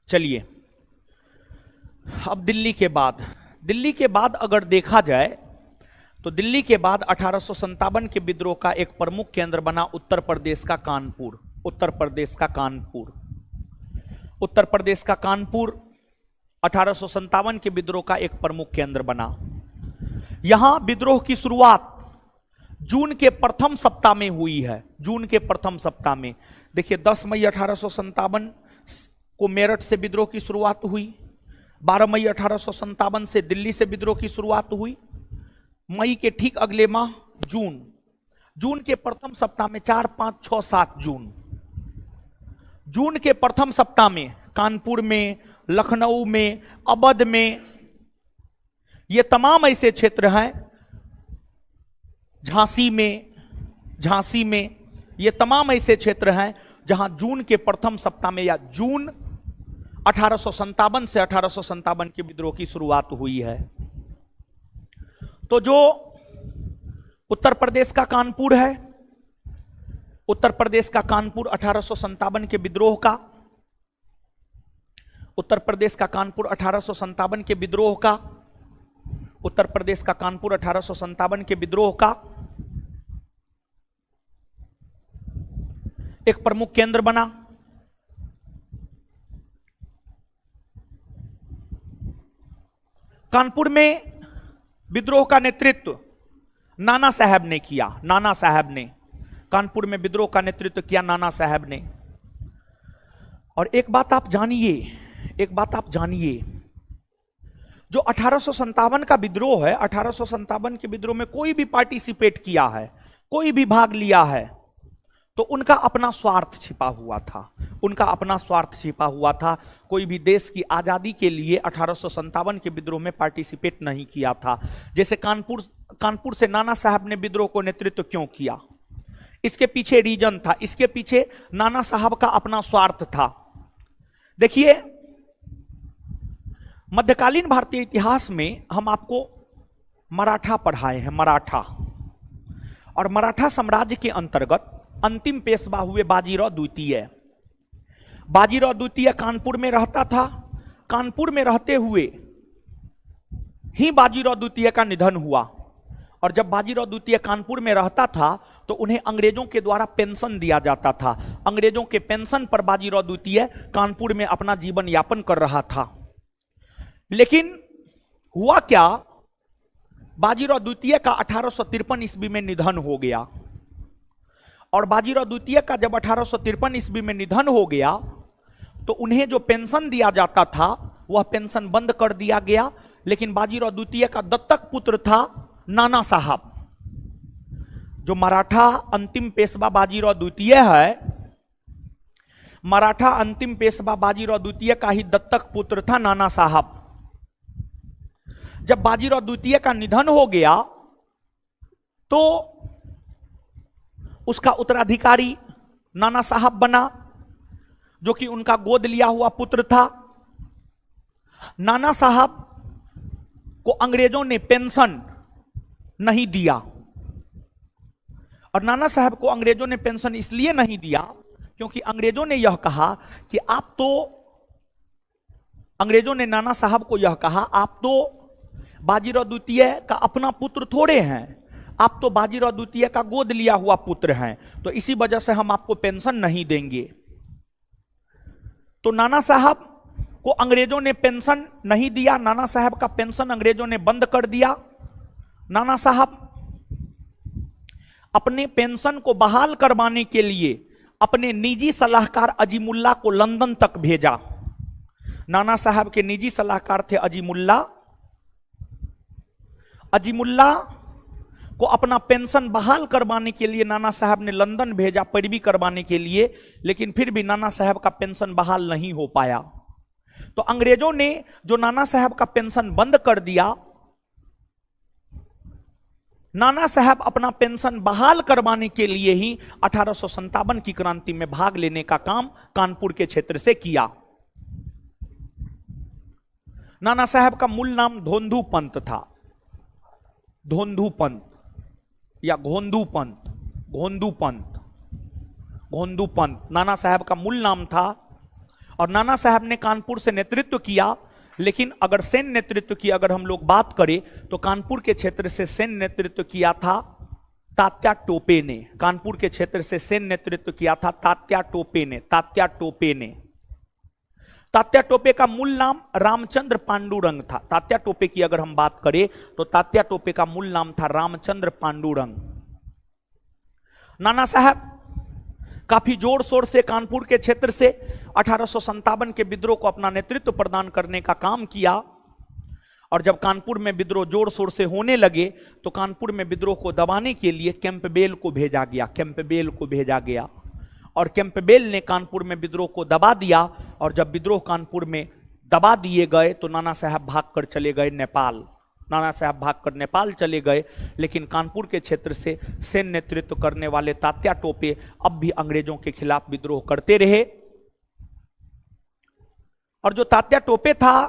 चलिए, अब दिल्ली के बाद अगर देखा जाए तो दिल्ली के बाद 1857 के विद्रोह का एक प्रमुख केंद्र बना उत्तर प्रदेश का कानपुर। उत्तर प्रदेश का कानपुर। उत्तर प्रदेश का कानपुर 1857 के विद्रोह का एक प्रमुख केंद्र बना। यहां विद्रोह की शुरुआत जून के प्रथम सप्ताह में हुई है। जून के प्रथम सप्ताह में देखिए, 10 मई 1857 को मेरठ से विद्रोह की शुरुआत हुई। 12 मई 1857 से दिल्ली से विद्रोह की शुरुआत हुई। मई के ठीक अगले माह जून के प्रथम सप्ताह में 4, 5, 6, 7 जून के प्रथम सप्ताह में कानपुर में, लखनऊ में, अवध में, ये तमाम ऐसे क्षेत्र हैं, झांसी में, ये तमाम ऐसे क्षेत्र हैं जहां जून के प्रथम सप्ताह में या जून 1857 से 1857 के विद्रोह की शुरुआत हुई है। तो जो उत्तर प्रदेश का कानपुर है, उत्तर प्रदेश का कानपुर 1857 के विद्रोह का, उत्तर प्रदेश का कानपुर 1857 के विद्रोह का, उत्तर प्रदेश का कानपुर 1857 के विद्रोह का एक प्रमुख केंद्र बना। कानपुर में विद्रोह का नेतृत्व नाना साहब ने किया। नाना साहब ने कानपुर में विद्रोह का नेतृत्व किया, नाना साहब ने। और एक बात आप जानिए, जो 1857 का विद्रोह है, 1857 के विद्रोह में कोई भी पार्टिसिपेट किया है, कोई भी भाग लिया है, तो उनका अपना स्वार्थ छिपा हुआ था। उनका अपना स्वार्थ छिपा हुआ था। कोई भी देश की आजादी के लिए 1857 के विद्रोह में पार्टिसिपेट नहीं किया था। जैसे कानपुर से नाना साहब ने विद्रोह को नेतृत्व क्यों किया, इसके पीछे रीजन था, इसके पीछे नाना साहब का अपना स्वार्थ था। देखिए, मध्यकालीन भारतीय इतिहास में हम आपको मराठा पढ़ाए हैं, मराठा। और मराठा साम्राज्य के अंतर्गत अंतिम पेशवा हुए बाजीराव द्वितीय। बाजीराव द्वितीय कानपुर में रहता था। कानपुर में रहते हुए ही बाजीराव द्वितीय का निधन हुआ। और जब बाजीराव द्वितीय कानपुर में रहता था तो उन्हें अंग्रेजों के द्वारा पेंशन दिया जाता था। अंग्रेजों के पेंशन पर बाजीराव द्वितीय कानपुर में अपना जीवन यापन कर रहा था। लेकिन हुआ क्या, बाजीराव द्वितीय का 1853 ईस्वी में निधन हो गया। और बाजीराव द्वितीय का जब 1853 ईस्वी में निधन हो गया तो उन्हें जो पेंशन दिया जाता था वह पेंशन बंद कर दिया गया। लेकिन बाजीराव द्वितीय का दत्तक पुत्र था नाना साहब। जो मराठा अंतिम पेशवा बाजीराव द्वितीय है, मराठा अंतिम पेशवा बाजीराव द्वितीय का ही दत्तक पुत्र था नाना साहब। जब बाजीराव द्वितीय का निधन हो गया तो उसका उत्तराधिकारी नाना साहब बना, जो कि उनका गोद लिया हुआ पुत्र था। नाना साहब को अंग्रेजों ने पेंशन नहीं दिया। और नाना साहब को अंग्रेजों ने पेंशन इसलिए नहीं दिया क्योंकि अंग्रेजों ने यह कहा कि अंग्रेजों ने नाना साहब को यह कहा, आप तो बाजीराव द्वितीय का अपना पुत्र थोड़े हैं, आप तो बाजीराव द्वितीय का गोद लिया हुआ पुत्र हैं, तो इसी वजह से हम आपको पेंशन नहीं देंगे। तो नाना साहब को अंग्रेजों ने पेंशन नहीं दिया, नाना साहब का पेंशन अंग्रेजों ने बंद कर दिया। नाना साहब अपने पेंशन को बहाल करवाने के लिए अपने निजी सलाहकार अजीमुल्ला को लंदन तक भेजा। नाना साहब के निजी सलाहकार थे अजीमुल्ला। अजीमुल्ला को अपना पेंशन बहाल करवाने के लिए नाना साहब ने लंदन भेजा पैरवी करवाने के लिए, लेकिन फिर भी नाना साहब का पेंशन बहाल नहीं हो पाया। तो अंग्रेजों ने जो नाना साहब का पेंशन बंद कर दिया, नाना साहब अपना पेंशन बहाल करवाने के लिए ही 1857 की क्रांति में भाग लेने का काम कानपुर के क्षेत्र से किया। नाना साहब का मूल नाम धोंधू पंत था, धोंधू पंत या घोंधू पंत, घोंधू पंत, घोंधू पंत नाना साहब का मूल नाम था। और नाना साहब ने कानपुर से नेतृत्व किया, लेकिन अगर सैन्य नेतृत्व की अगर हम लोग बात करें तो कानपुर के क्षेत्र से सैन्य नेतृत्व किया था तात्या टोपे ने। कानपुर के क्षेत्र से सैन्य नेतृत्व किया था तात्या टोपे ने, तात्या टोपे ने। तात्या टोपे का मूल नाम रामचंद्र पांडुरंग था। तात्या टोपे की अगर हम बात करें तो तात्या टोपे का मूल नाम था रामचंद्र पांडुरंग। नाना साहब काफी जोर शोर से कानपुर के क्षेत्र से 1857 के विद्रोह को अपना नेतृत्व प्रदान करने का काम किया। और जब कानपुर में विद्रोह जोर शोर से होने लगे तो कानपुर में विद्रोह को दबाने के लिए कैंपबेल को भेजा गया, कैंपबेल को भेजा गया। और कैंपबेल ने कानपुर में विद्रोह को दबा दिया। और जब विद्रोह कानपुर में दबा दिए गए तो नाना साहब भागकर चले गए नेपाल। नाना साहब भागकर नेपाल चले गए, लेकिन कानपुर के क्षेत्र से सैन्य नेतृत्व करने वाले तात्या टोपे अब भी अंग्रेजों के खिलाफ विद्रोह करते रहे। और जो तात्या टोपे था,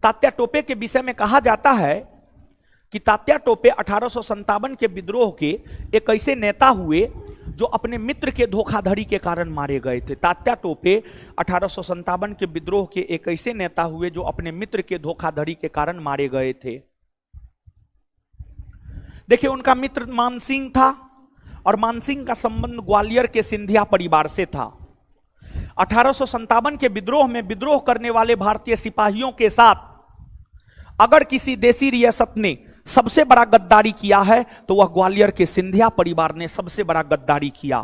तात्या टोपे के विषय में कहा जाता है कि तात्या टोपे 1857 के विद्रोह के एक ऐसे नेता हुए जो अपने मित्र के धोखाधड़ी के कारण मारे गए थे। तात्या टोपे 1857 के विद्रोह के एक ऐसे नेता हुए जो अपने मित्र के धोखाधड़ी के कारण मारे गए थे। देखिए, उनका मित्र मानसिंह था और मानसिंह का संबंध ग्वालियर के सिंधिया परिवार से था। 1857 के विद्रोह में विद्रोह करने वाले भारतीय सिपाहियों के साथ अगर किसी देशी रियासत ने सबसे बड़ा गद्दारी किया है तो वह ग्वालियर के सिंधिया परिवार ने सबसे बड़ा गद्दारी किया।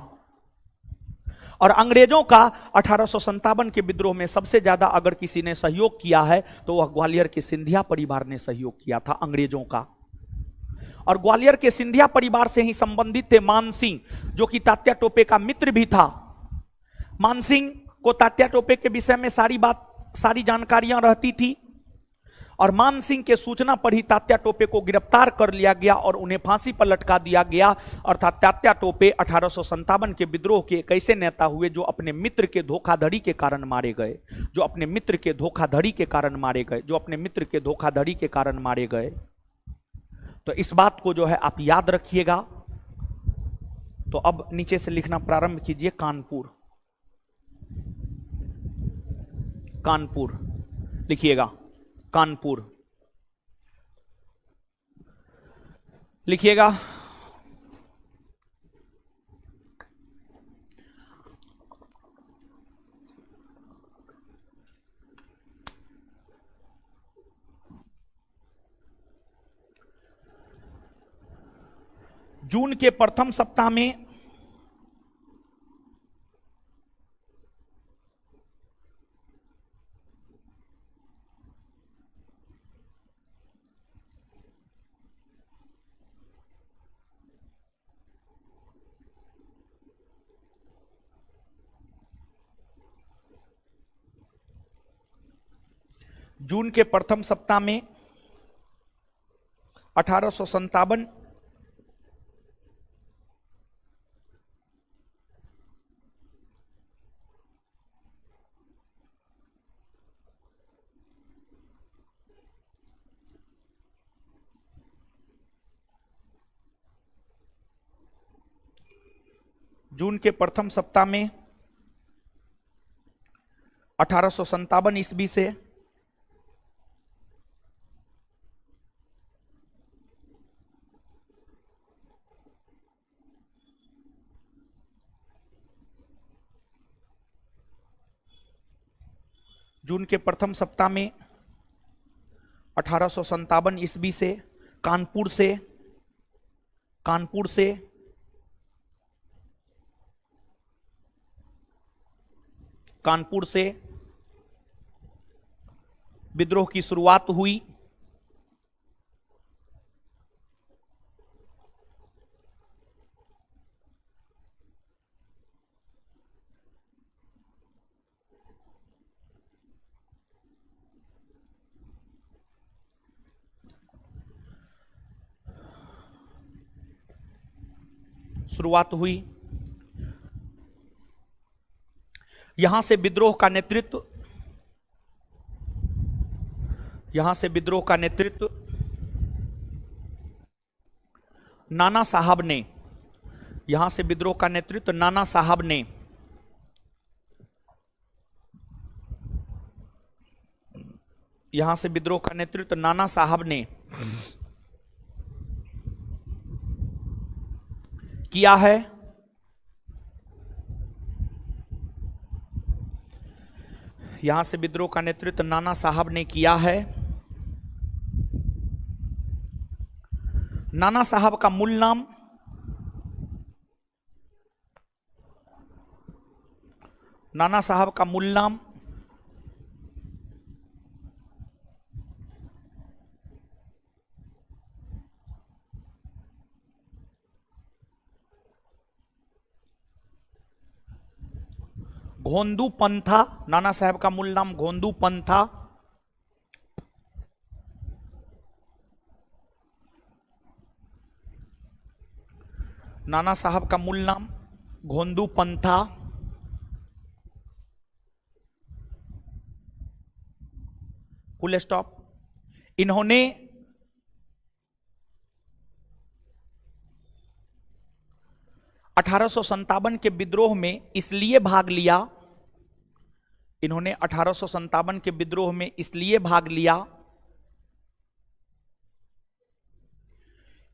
और अंग्रेजों का 1857 के विद्रोह में सबसे ज्यादा अगर किसी ने सहयोग किया है तो वह ग्वालियर के सिंधिया परिवार ने सहयोग किया था अंग्रेजों का। और ग्वालियर के सिंधिया परिवार से ही संबंधित थे मानसिंह, जो कि तात्या टोपे का मित्र भी था। मानसिंह को तात्या टोपे के विषय में सारी जानकारियां रहती थी। और मानसिंह के सूचना पर ही तात्या टोपे को गिरफ्तार कर लिया गया और उन्हें फांसी पर लटका दिया गया। अर्थात तात्या टोपे 1857 के विद्रोह के एक ऐसे नेता हुए जो अपने मित्र के धोखाधड़ी के कारण मारे गए, जो अपने मित्र के धोखाधड़ी के कारण मारे गए, जो अपने मित्र के धोखाधड़ी के कारण मारे गए। तो इस बात को जो है आप याद रखिएगा। तो अब नीचे से लिखना प्रारंभ कीजिए। कानपुर, कानपुर लिखिएगा, कानपुर लिखिएगा। जून के प्रथम सप्ताह में जून के प्रथम सप्ताह में 1857 जून के प्रथम सप्ताह में 1857 ईस्वी से जून के प्रथम सप्ताह में 1857 ईस्वी से कानपुर से विद्रोह की शुरुआत हुई। यहां से विद्रोह का नेतृत्व नाना साहब ने, यहां से विद्रोह का नेतृत्व नाना साहब ने यहां से विद्रोह का नेतृत्व नाना साहब ने किया है। यहां से विद्रोह का नेतृत्व नाना साहब ने किया है। नाना साहब का मूल नाम घोंदू पंथा। नाना साहब का मूल नाम घोंदू पंथा। नाना साहब का मूल नाम घोंदू पंथा। Full stop. इन्होंने (1857) के विद्रोह में इसलिए भाग लिया, इन्होंने 1857 के विद्रोह में इसलिए भाग लिया,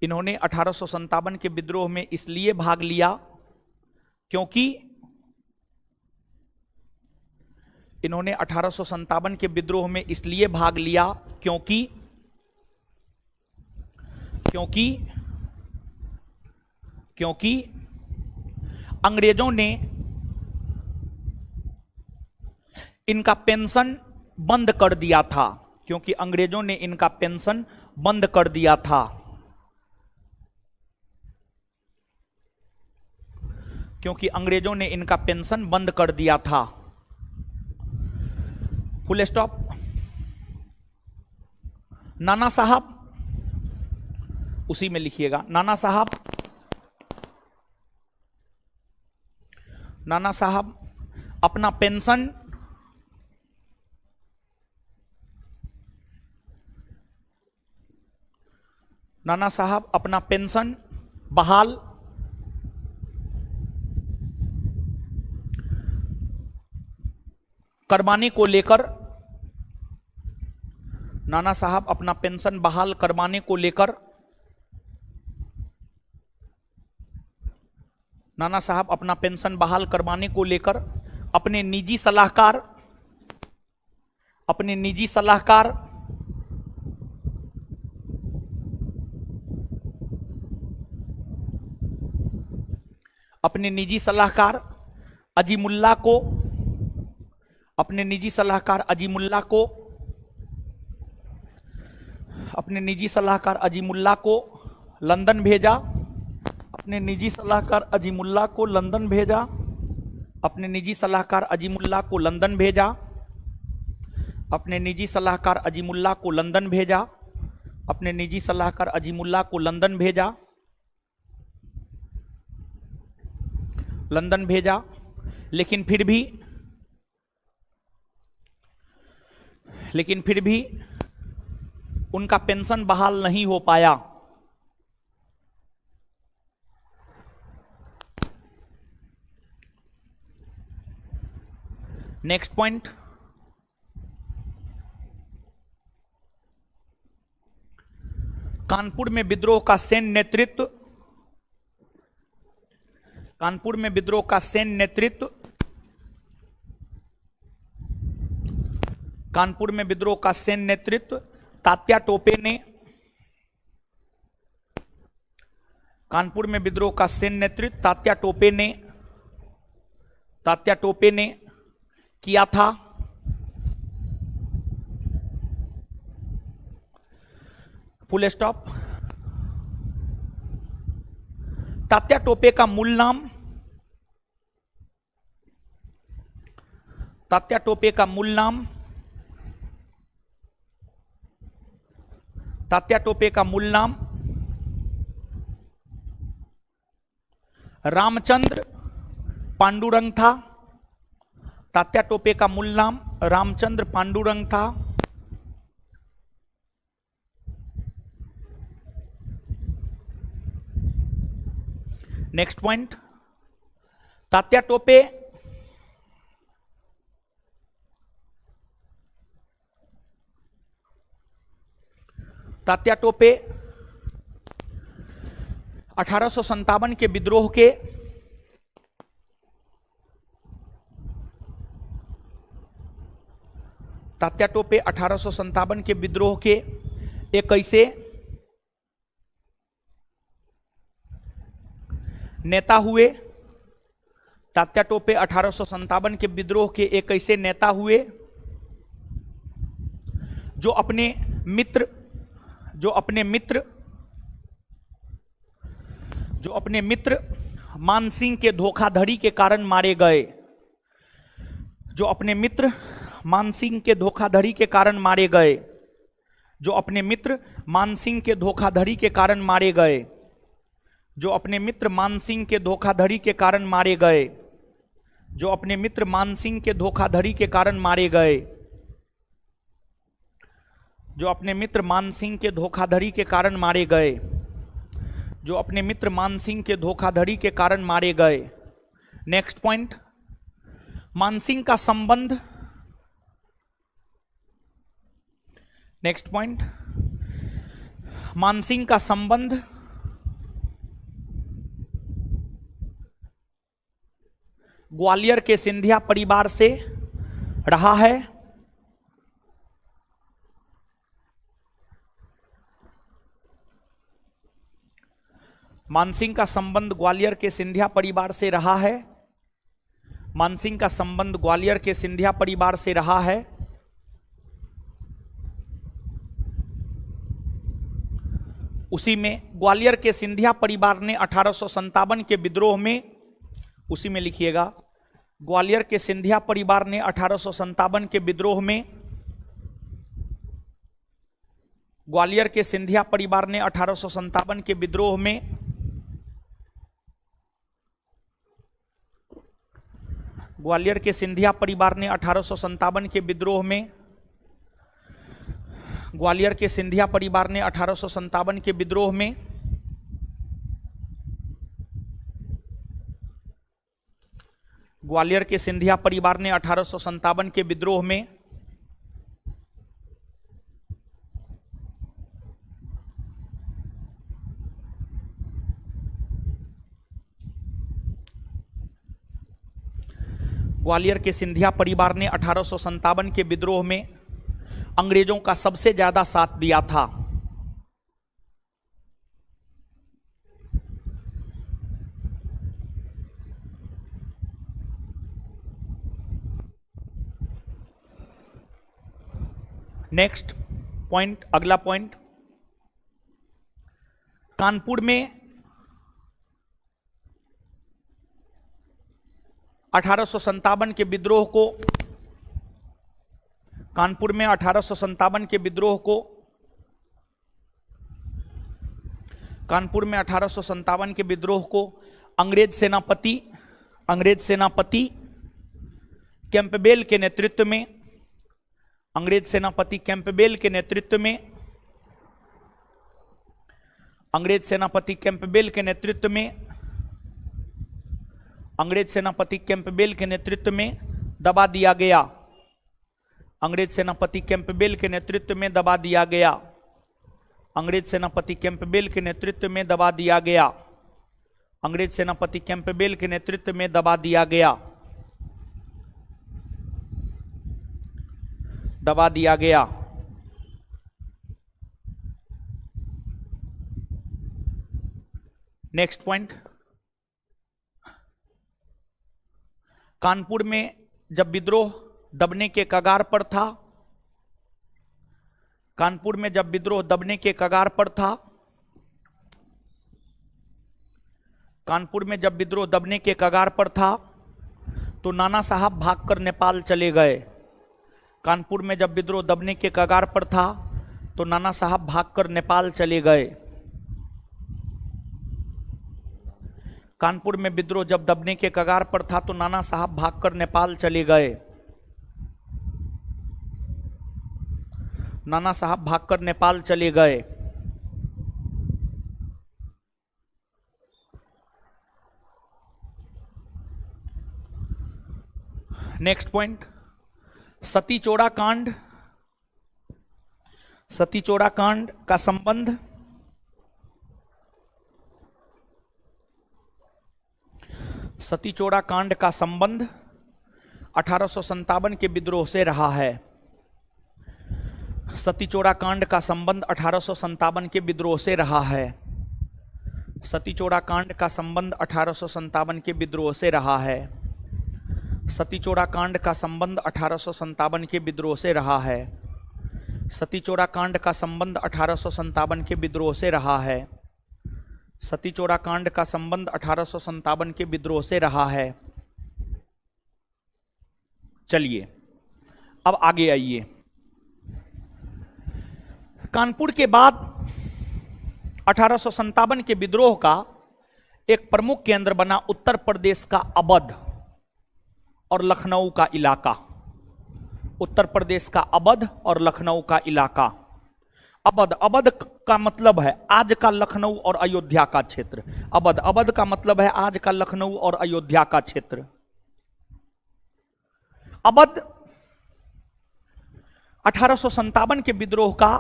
इन्होंने 1857 के विद्रोह में इसलिए भाग लिया क्योंकि इन्होंने 1857 के विद्रोह में इसलिए भाग लिया क्योंकि क्योंकि क्योंकि अंग्रेजों ने इनका पेंशन बंद कर दिया था, क्योंकि अंग्रेजों ने इनका पेंशन बंद कर दिया था, क्योंकि अंग्रेजों ने इनका पेंशन बंद कर दिया था। Full stop. नाना साहब, उसी में लिखिएगा, नाना साहब अपना पेंशन बहाल करवाने को लेकर, नाना साहब अपना पेंशन बहाल करवाने को लेकर, नाना साहब अपना पेंशन बहाल करवाने को लेकर अपने निजी सलाहकार अपने निजी सलाहकार अजीमुल्लाह को लंदन भेजा, अपने निजी सलाहकार अजीमुल्लाह को लंदन भेजा, अपने निजी सलाहकार अजीमुल्लाह को लंदन भेजा, अपने निजी सलाहकार अजीमुल्लाह को लंदन भेजा, अपने निजी सलाहकार अजीमुल्लाह को लंदन भेजा, लंदन भेजा। लेकिन फिर भी उनका पेंशन बहाल नहीं हो पाया। नेक्स्ट पॉइंट, कानपुर में विद्रोह का सैन्य नेतृत्व, कानपुर में विद्रोह का सैन्य नेतृत्व कानपुर में विद्रोह का सैन्य नेतृत्व तात्या टोपे ने, कानपुर में विद्रोह का सैन्य नेतृत्व तात्या टोपे ने किया था। Full stop. तात्या टोपे का मूल नाम, तात्या टोपे का मूल नाम, तात्या टोपे का मूल नाम रामचंद्र पांडुरंग था। तात्या टोपे का मूल नाम रामचंद्र पांडुरंग था। नेक्स्ट पॉइंट, तात्या टोपे तात्या टोपे 1857 के विद्रोह के तात्या टोपे 1857 के विद्रोह के एक ऐसे नेता हुए। तात्या टोपे 1857 के विद्रोह के एक ऐसे नेता हुए जो अपने मित्र मानसिंह के धोखाधड़ी के कारण मारे गए। जो अपने मित्र मानसिंह के धोखाधड़ी के कारण मारे गए। जो अपने मित्र मानसिंह के धोखाधड़ी के कारण मारे गए। जो अपने मित्र मानसिंह के धोखाधड़ी के कारण मारे गए। जो अपने मित्र मानसिंह के धोखाधड़ी के कारण मारे गए। जो अपने मित्र मानसिंह के धोखाधड़ी के कारण मारे गए। जो अपने मित्र मानसिंह के धोखाधड़ी के कारण मारे गए। नेक्स्ट पॉइंट, मानसिंह का संबंध, नेक्स्ट पॉइंट, मानसिंह का संबंध ग्वालियर के सिंधिया परिवार से रहा है। मानसिंह का संबंध ग्वालियर के सिंधिया परिवार से रहा है। मानसिंह का संबंध ग्वालियर के सिंधिया परिवार से रहा है। उसी में ग्वालियर के सिंधिया परिवार ने 1857 के विद्रोह में, उसी में लिखिएगा, ग्वालियर के सिंधिया परिवार ने 1857 के विद्रोह में, ग्वालियर के सिंधिया परिवार ने 1857 के विद्रोह में ग्वालियर के सिंधिया परिवार ने 1857 के विद्रोह में ग्वालियर के सिंधिया परिवार ने 1857 के विद्रोह में ग्वालियर के सिंधिया परिवार ने 1857 के विद्रोह में ग्वालियर के सिंधिया परिवार ने 1857 के विद्रोह में अंग्रेजों का सबसे ज्यादा साथ दिया था। नेक्स्ट पॉइंट, अगला पॉइंट, कानपुर में 1857 के विद्रोह को, कानपुर में 1857 के विद्रोह को, कानपुर में 1857 के विद्रोह को अंग्रेज सेनापति कैंपबेल के नेतृत्व में, अंग्रेज सेनापति कैंपबेल के नेतृत्व में, अंग्रेज सेनापति कैंपबेल के नेतृत्व में, अंग्रेज सेनापति कैंपबेल के नेतृत्व में दबा दिया गया। अंग्रेज सेनापति कैंपबेल के नेतृत्व में दबा दिया गया। अंग्रेज सेनापति कैंपबेल के नेतृत्व में दबा दिया गया। अंग्रेज सेनापति कैंपबेल के नेतृत्व में दबा दिया गया। दबा दिया गया। नेक्स्ट पॉइंट, कानपुर में जब विद्रोह दबने के कगार पर था, कानपुर में जब विद्रोह दबने के कगार पर था, कानपुर में जब विद्रोह दबने के कगार पर था तो नाना साहब भागकर नेपाल चले गए। कानपुर में जब विद्रोह दबने के कगार पर था तो नाना साहब भागकर नेपाल चले गए। कानपुर में विद्रोह जब दबने के कगार पर था तो नाना साहब भागकर नेपाल चले गए। नाना साहब भागकर नेपाल चले गए। नेक्स्ट पॉइंट, सती चोरा कांड, सती चोरा कांड का संबंध सती चोरा कांड का संबंध 1857 के विद्रोह से रहा है। सती चोरा कांड का संबंध 1857 के विद्रोह से रहा है। सती चोरा कांड का संबंध 1857 के विद्रोह से रहा है। सती चोरा कांड का संबंध 1857 के विद्रोह से रहा है। सती चोरा कांड का संबंध 1857 के विद्रोह से रहा है। सती चोरा कांड का संबंध 1857 के विद्रोह से रहा है। चलिए अब आगे आइए। कानपुर के बाद 1857 के विद्रोह का एक प्रमुख केंद्र बना उत्तर प्रदेश का अवध और लखनऊ का इलाका। उत्तर प्रदेश का अवध और लखनऊ का इलाका। अवध, अवध का मतलब है आज का लखनऊ और अयोध्या का क्षेत्र। अवध, अवध का मतलब है आज का लखनऊ और अयोध्या का क्षेत्र। अवध 1857 के विद्रोह का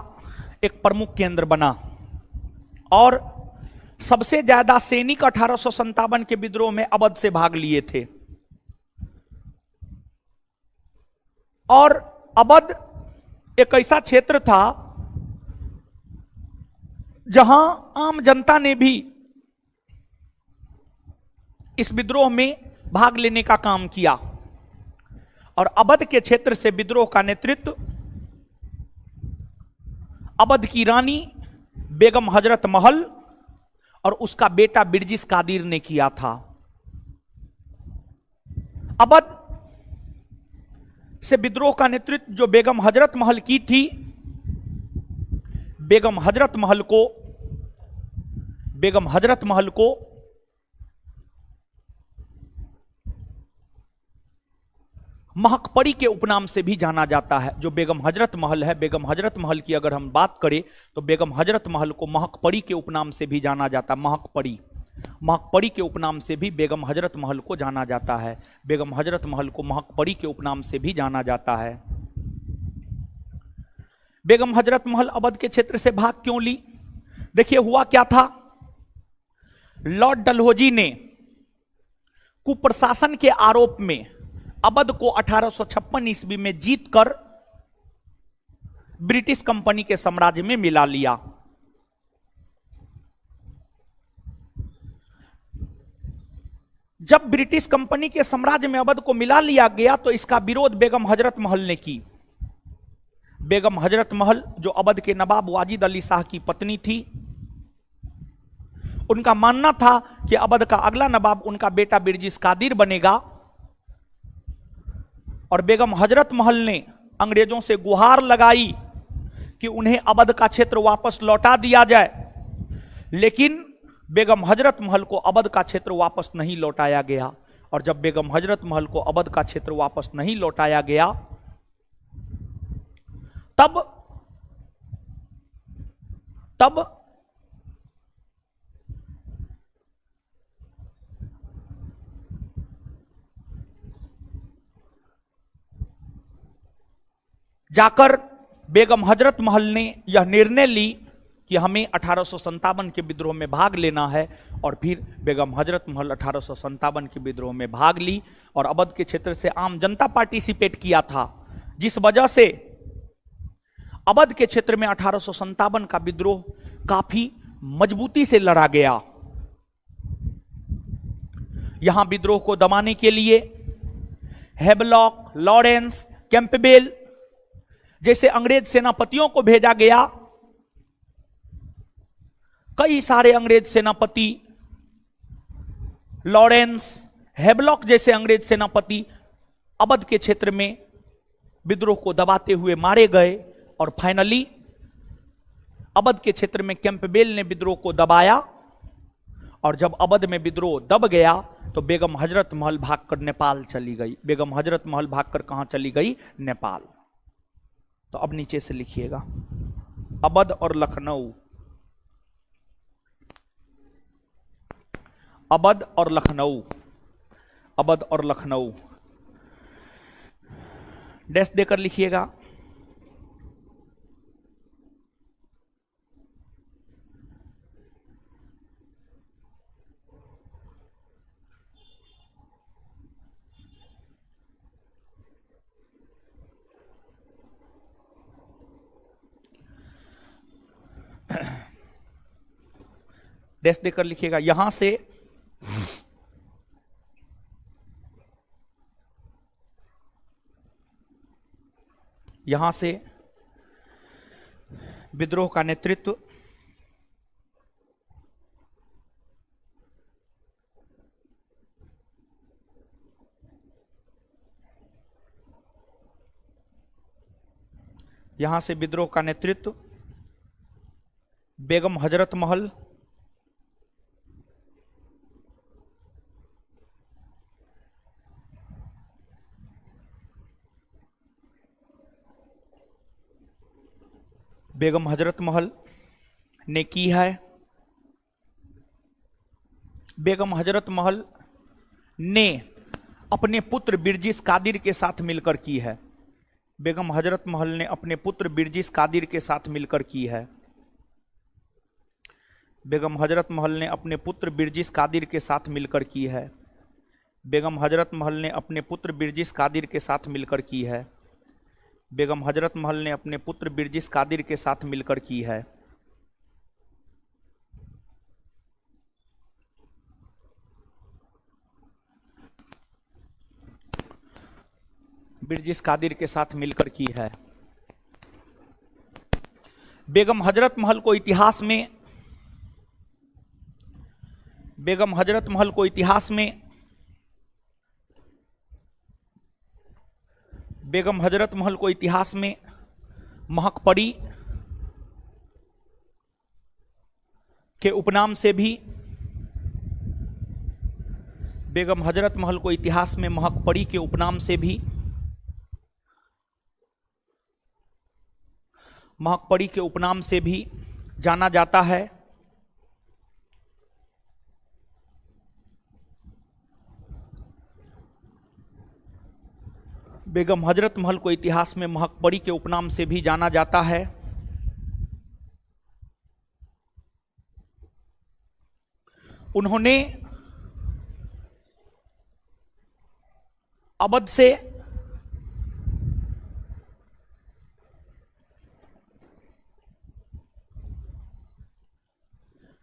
एक प्रमुख केंद्र बना और सबसे ज्यादा सैनिक 1857 के विद्रोह में अवध से भाग लिए थे। और अवध एक ऐसा क्षेत्र था जहां आम जनता ने भी इस विद्रोह में भाग लेने का काम किया। और अवध के क्षेत्र से विद्रोह का नेतृत्व अवध की रानी बेगम हजरत महल और उसका बेटा बिरजिस कादिर ने किया था। अवध से विद्रोह का नेतृत्व जो बेगम हजरत महल की थी, बेगम हजरत महल को महकपरी के उपनाम से भी जाना जाता है। जो बेगम हजरत महल है, बेगम हजरत महल की अगर हम बात करें तो बेगम हजरत महल को महकपरी के उपनाम से भी जाना जाता है। महकपरी, महकपरी के उपनाम से भी बेगम हजरत महल को जाना जाता है। बेगम हजरत महल को महकपरी के उपनाम से भी जाना जाता है। बेगम हजरत महल अवध के क्षेत्र से भाग क्यों ली? देखिए हुआ क्या था, लॉर्ड डलहौजी ने कुप्रशासन के आरोप में अवध को 1856 ईस्वी में जीतकर ब्रिटिश कंपनी के साम्राज्य में मिला लिया। जब ब्रिटिश कंपनी के साम्राज्य में अवध को मिला लिया गया तो इसका विरोध बेगम हजरत महल ने की। बेगम हजरत महल जो अवध के नवाब वाजिद अली शाह की पत्नी थी, उनका मानना था कि अवध का अगला नवाब उनका बेटा बिरजिस कादिर बनेगा। और बेगम हजरत महल ने अंग्रेजों से गुहार लगाई कि उन्हें अवध का क्षेत्र वापस लौटा दिया जाए, लेकिन बेगम हजरत महल को अवध का क्षेत्र वापस नहीं लौटाया गया। और जब बेगम हजरत महल को अवध का क्षेत्र वापस नहीं लौटाया गया तब जाकर बेगम हजरत महल ने यह निर्णय ली कि हमें 1857 के विद्रोह में भाग लेना है। और फिर बेगम हजरत महल 1857 के विद्रोह में भाग ली और अवध के क्षेत्र से आम जनता पार्टिसिपेट किया था, जिस वजह से अवध के क्षेत्र में 1857 का विद्रोह काफी मजबूती से लड़ा गया। यहां विद्रोह को दबाने के लिए हैवलॉक, लॉरेंस, कैंपबेल जैसे अंग्रेज सेनापतियों को भेजा गया। कई सारे अंग्रेज सेनापति, लॉरेंस, हैवलॉक जैसे अंग्रेज सेनापति अवध के क्षेत्र में विद्रोह को दबाते हुए मारे गए और फाइनली अवध के क्षेत्र में कैंपबेल ने विद्रोह को दबाया। और जब अवध में विद्रोह दब गया तो बेगम हजरत महल भागकर नेपाल चली गई। बेगम हजरत महल भागकर कहां चली गई? नेपाल। तो अब नीचे से लिखिएगा, अवध और लखनऊ, अवध और लखनऊ, अवध और लखनऊ, डैश देकर लिखिएगा। डैश देकर लिखिएगा। यहां से विद्रोह का नेतृत्व बेगम हजरत महल, बेगम हजरत महल ने की है। बेगम हजरत महल ने अपने पुत्र बिरजिस कादिर के साथ मिलकर की है। बेगम हजरत महल ने अपने पुत्र बिरजिस कादिर के साथ मिलकर की है। बेगम हजरत महल ने अपने पुत्र बिरजिस कादिर के साथ मिलकर की है। बेगम हजरत महल ने अपने पुत्र बिरजिस कादिर के साथ मिलकर की है। बेगम हजरत महल ने अपने पुत्र बिरजिस कादिर के साथ मिलकर की है। बिरजिस कादिर के साथ मिलकर की है। बेगम हजरत महल को इतिहास में बेगम हजरत महल को इतिहास में बेगम हजरत महल को इतिहास में महकपरी के उपनाम से भी बेगम हजरत महल को इतिहास में महकपरी के उपनाम से भी महकपरी के उपनाम से भी जाना जाता है। बेगम हजरत महल को इतिहास में महकपरी के उपनाम से भी जाना जाता है। उन्होंने अवध से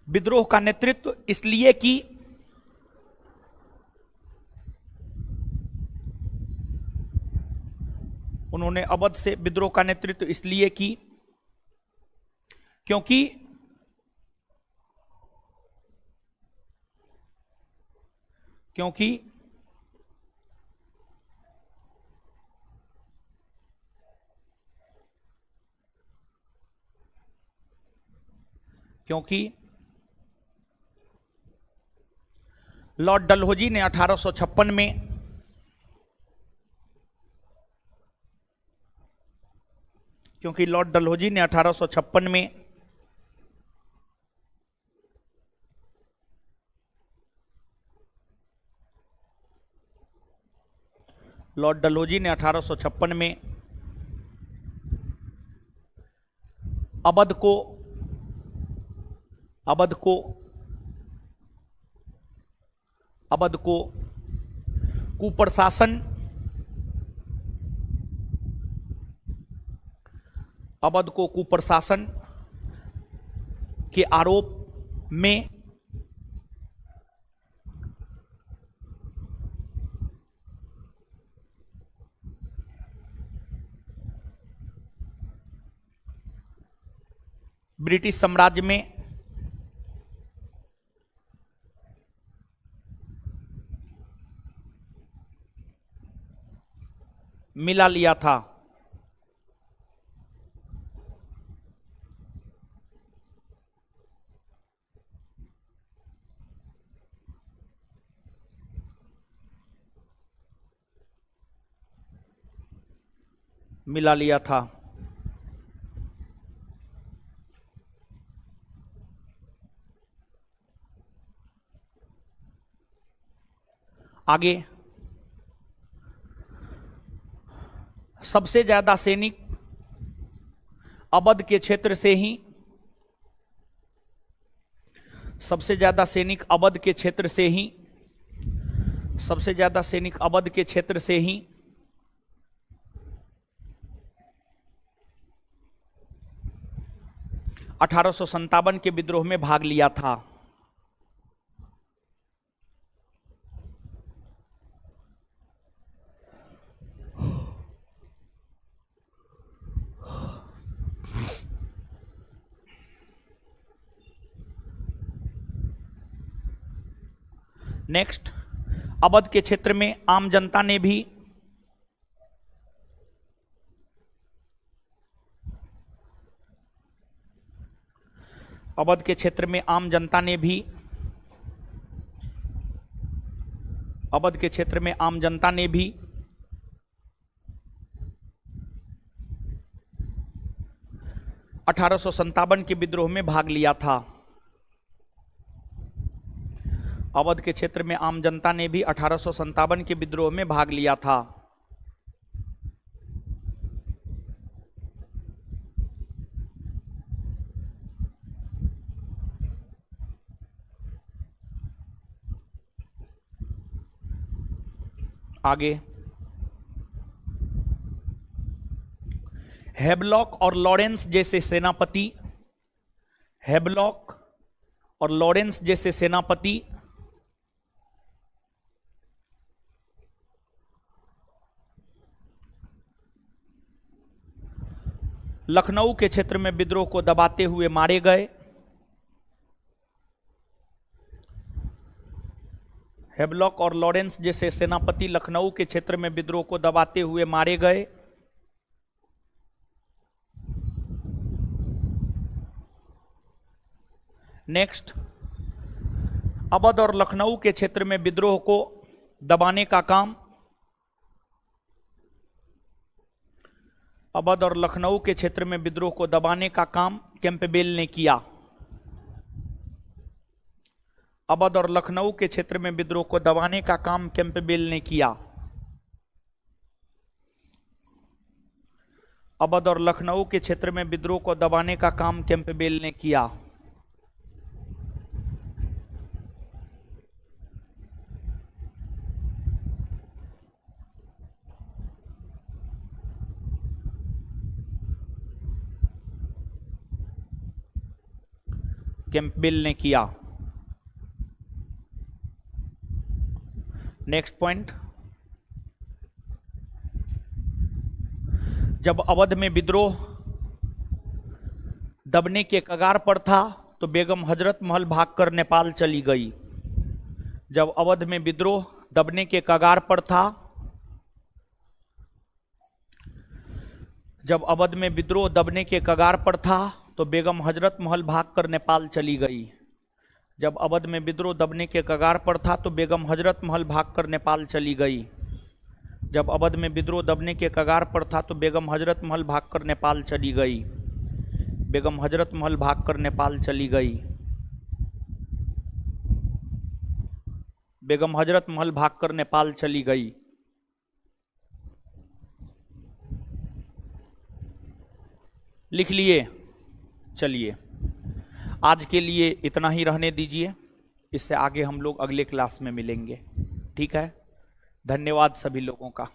विद्रोह का नेतृत्व इसलिए कि उन्होंने अवध से विद्रोह का नेतृत्व इसलिए की क्योंकि लॉर्ड डलहौजी ने 1856 में लॉर्ड डलहौजी ने 1856 में लॉर्ड डलहौजी ने 1856 में अवध को कुप्रशासन अवध को कुप्रशासन के आरोप में ब्रिटिश साम्राज्य में मिला लिया था। मिला लिया था। आगे सबसे ज्यादा सैनिक अवध के क्षेत्र से ही सबसे ज्यादा सैनिक अवध के क्षेत्र से ही 1857 के विद्रोह में भाग लिया था। नेक्स्ट, अवध के क्षेत्र में आम जनता ने भी अवध के क्षेत्र में आम जनता ने भी 1857 के विद्रोह में भाग लिया था। अवध के क्षेत्र में आम जनता ने भी 1857 के विद्रोह में भाग लिया था। आगे हैवलॉक और लॉरेंस जैसे सेनापति लखनऊ के क्षेत्र में विद्रोह को दबाते हुए मारे गए। हैवलॉक और लॉरेंस जैसे सेनापति लखनऊ के क्षेत्र में विद्रोह को दबाते हुए मारे गए। नेक्स्ट, अवध और लखनऊ के क्षेत्र में विद्रोह को दबाने का काम कैंपबेल ने किया। अवध और लखनऊ के क्षेत्र में विद्रोह को दबाने का काम कैंपबेल ने किया। अवध और लखनऊ के क्षेत्र में विद्रोह को दबाने का काम कैंपबेल ने किया। कैंपबेल ने किया। नेक्स्ट पॉइंट, जब अवध में विद्रोह दबने के कगार पर था तो बेगम हजरत महल भागकर नेपाल चली गई। जब अवध में विद्रोह दबने के कगार पर था तो बेगम हजरत महल भागकर नेपाल चली गई। जब अवध में विद्रोह दबने के कगार पर था तो बेगम हजरत महल भागकर नेपाल चली गई। जब अवध में विद्रोह दबने के कगार पर था तो बेगम हजरत महल भागकर नेपाल चली गई। बेगम हजरत महल भागकर नेपाल चली गई। बेगम हजरत महल भागकर नेपाल चली गई। लिख लिए। चलिए, आज के लिए इतना ही रहने दीजिए। इससे आगे हम लोग अगले क्लास में मिलेंगे। ठीक है, धन्यवाद सभी लोगों का।